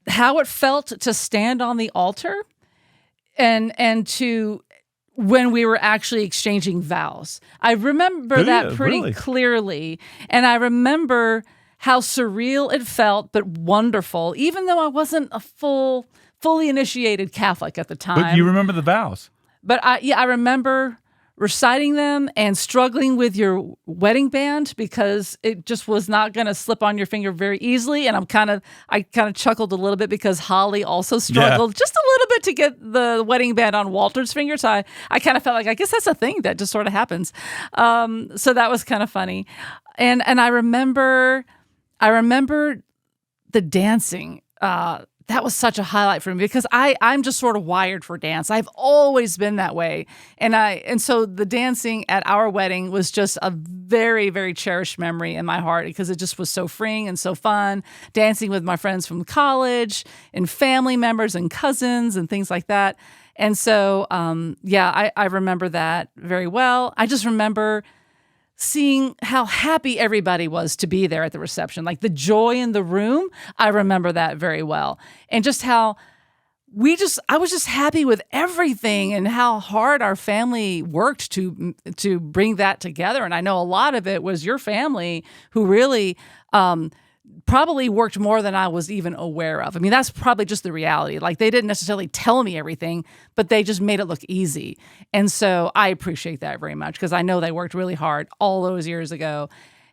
How it felt to stand on the altar and to when we were actually exchanging vows. I remember that pretty clearly. And I remember how surreal it felt, but wonderful, even though I wasn't a fully initiated Catholic at the time. But you remember the vows. But I remember reciting them and struggling with your wedding band because it just was not going to slip on your finger very easily. And I kind of chuckled a little bit because Holly also struggled just a little bit to get the wedding band on Walter's finger. So I kind of felt like, I guess that's a thing that just sort of happens. So that was kind of funny. And I remember the dancing. That was such a highlight for me because I'm just sort of wired for dance. I've always been that way. And so the dancing at our wedding was just a very, very cherished memory in my heart because it just was so freeing and so fun. Dancing with my friends from college and family members and cousins and things like that. And so, I remember that very well. I just remember seeing how happy everybody was to be there at the reception, like the joy in the room. I remember that very well. And just how I was just happy with everything and how hard our family worked to bring that together. And I know a lot of it was your family who really, probably worked more than I was even aware of. I mean, that's probably just the reality. Like they didn't necessarily tell me everything, but they just made it look easy. And so I appreciate that very much because I know they worked really hard all those years ago.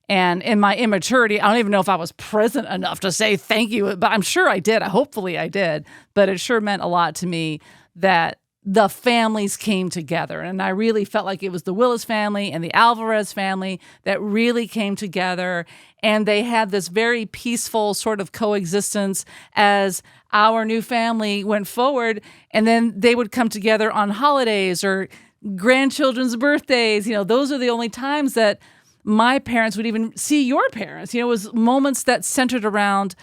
And in my immaturity, I don't even know if I was present enough to say thank you, but I'm sure I did. Hopefully I did. But it sure meant a lot to me that the families came together. And I really felt like it was the Willis family and the Alvarez family that really came together. And they had this very peaceful sort of coexistence as our new family went forward. And then they would come together on holidays or grandchildren's birthdays. Those are the only times that my parents would even see your parents. It was moments that centered around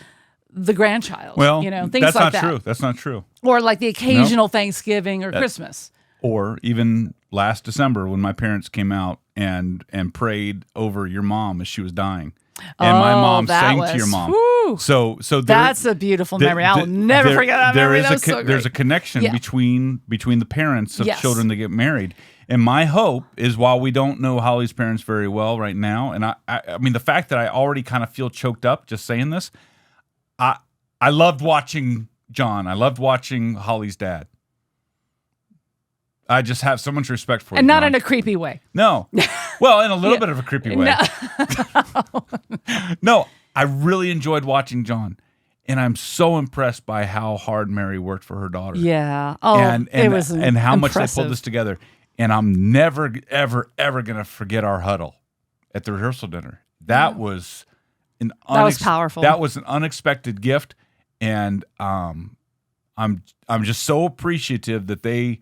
the grandchild. Well, things that's like not that. true. That's not true. Or like the occasional Thanksgiving or Christmas. Or even last December when my parents came out and prayed over your mom as she was dying. And my mom sang to your mom. Whew. So that's a beautiful memory. I'll never forget that memory. There's a connection between the parents of children that get married. And my hope is, while we don't know Holly's parents very well right now, and I mean the fact that I already kind of feel choked up just saying this, I loved watching John. I loved watching Holly's dad. I just have so much respect for him. And not in a creepy way. No. Well, in a little bit of a creepy way. No, I really enjoyed watching John. And I'm so impressed by how hard Mary worked for her daughter. Yeah. Oh, it was and how much they impressive. pulled this together. And I'm never, ever, ever going to forget our huddle at the rehearsal dinner. That was that was powerful. That was an unexpected gift. And I'm just so appreciative that they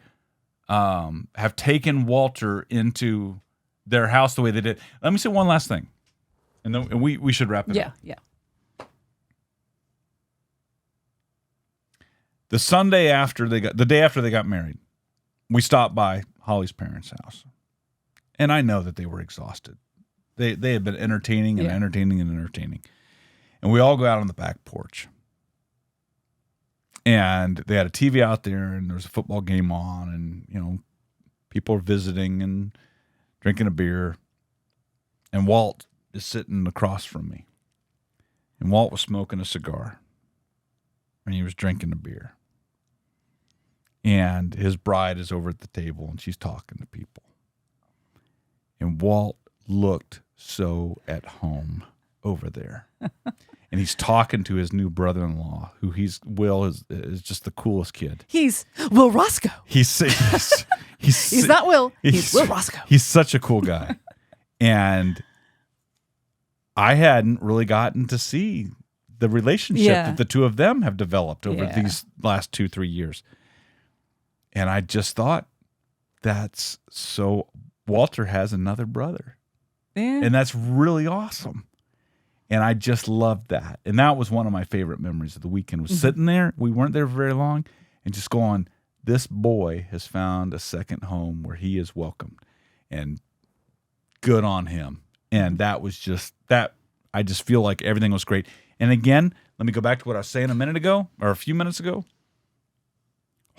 have taken Walter into their house the way they did. Let me say one last thing, and then we should wrap it up. Yeah. The day after they got married, we stopped by Holly's parents' house, and I know that they were exhausted. They had been entertaining and entertaining and entertaining, And we all go out on the back porch. And they had a TV out there, and there was a football game on, and, people are visiting and drinking a beer. And Walt is sitting across from me. And Walt was smoking a cigar. And he was drinking a beer. And his bride is over at the table, and she's talking to people. And Walt looked so at home over there. And he's talking to his new brother-in-law, who Will is just the coolest kid. He's Will Roscoe. He's not Will. He's Will Roscoe. He's such a cool guy. And I hadn't really gotten to see the relationship that the two of them have developed over these last 2-3 years. And I just thought, that's so, Walter has another brother. Yeah. And that's really awesome. And I just loved that. And that was one of my favorite memories of the weekend, was sitting there. We weren't there very long, and just going, this boy has found a second home where he is welcomed. And good on him. And that was just that. I just feel like everything was great. And again, let me go back to what I was saying a few minutes ago.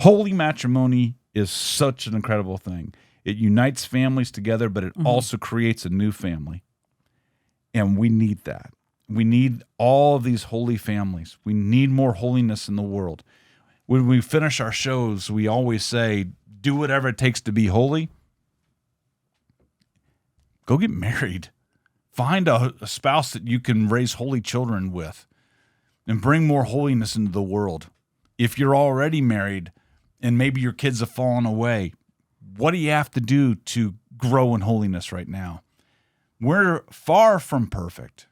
Holy matrimony is such an incredible thing. It unites families together, but it also creates a new family. And we need that. We need all of these holy families. We need more holiness in the world. When we finish our shows, we always say, do whatever it takes to be holy. Go get married. Find a spouse that you can raise holy children with and bring more holiness into the world. If you're already married and maybe your kids have fallen away, what do you have to do to grow in holiness right now? We're far from perfect.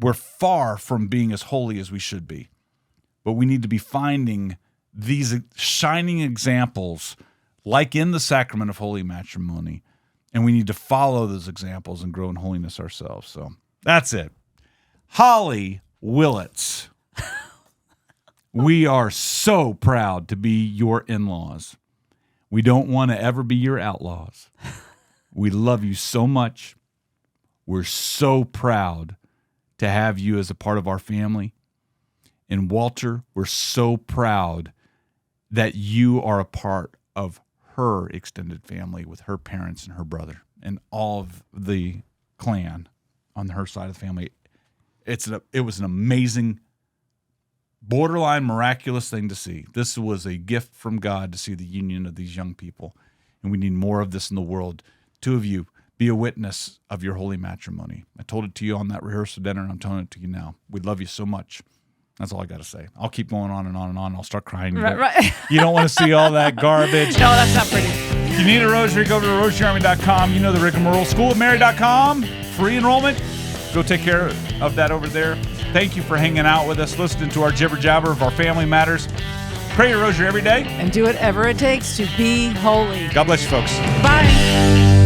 We're far from being as holy as we should be. But we need to be finding these shining examples, like in the Sacrament of Holy Matrimony, and we need to follow those examples and grow in holiness ourselves. So that's it. Holly Willits, we are so proud to be your in-laws. We don't want to ever be your outlaws. We love you so much. We're so proud to have you as a part of our family. And Walter, we're so proud that you are a part of her extended family with her parents and her brother and all of the clan on her side of the family. It was an amazing, borderline miraculous thing to see. This was a gift from God to see the union of these young people. And we need more of this in the world. Two of you, be a witness of your holy matrimony. I told it to you on that rehearsal dinner, and I'm telling it to you now. We love you so much. That's all I got to say. I'll keep going on and on and on. I'll start crying. Right. You don't want to see all that garbage. No, that's not pretty. If you need a rosary, go to rosaryarmy.com. You know the rigmarole. Schoolofmary.com. Free enrollment. Go take care of that over there. Thank you for hanging out with us, listening to our jibber jabber of our family matters. Pray your rosary every day. And do whatever it takes to be holy. God bless you, folks. Bye.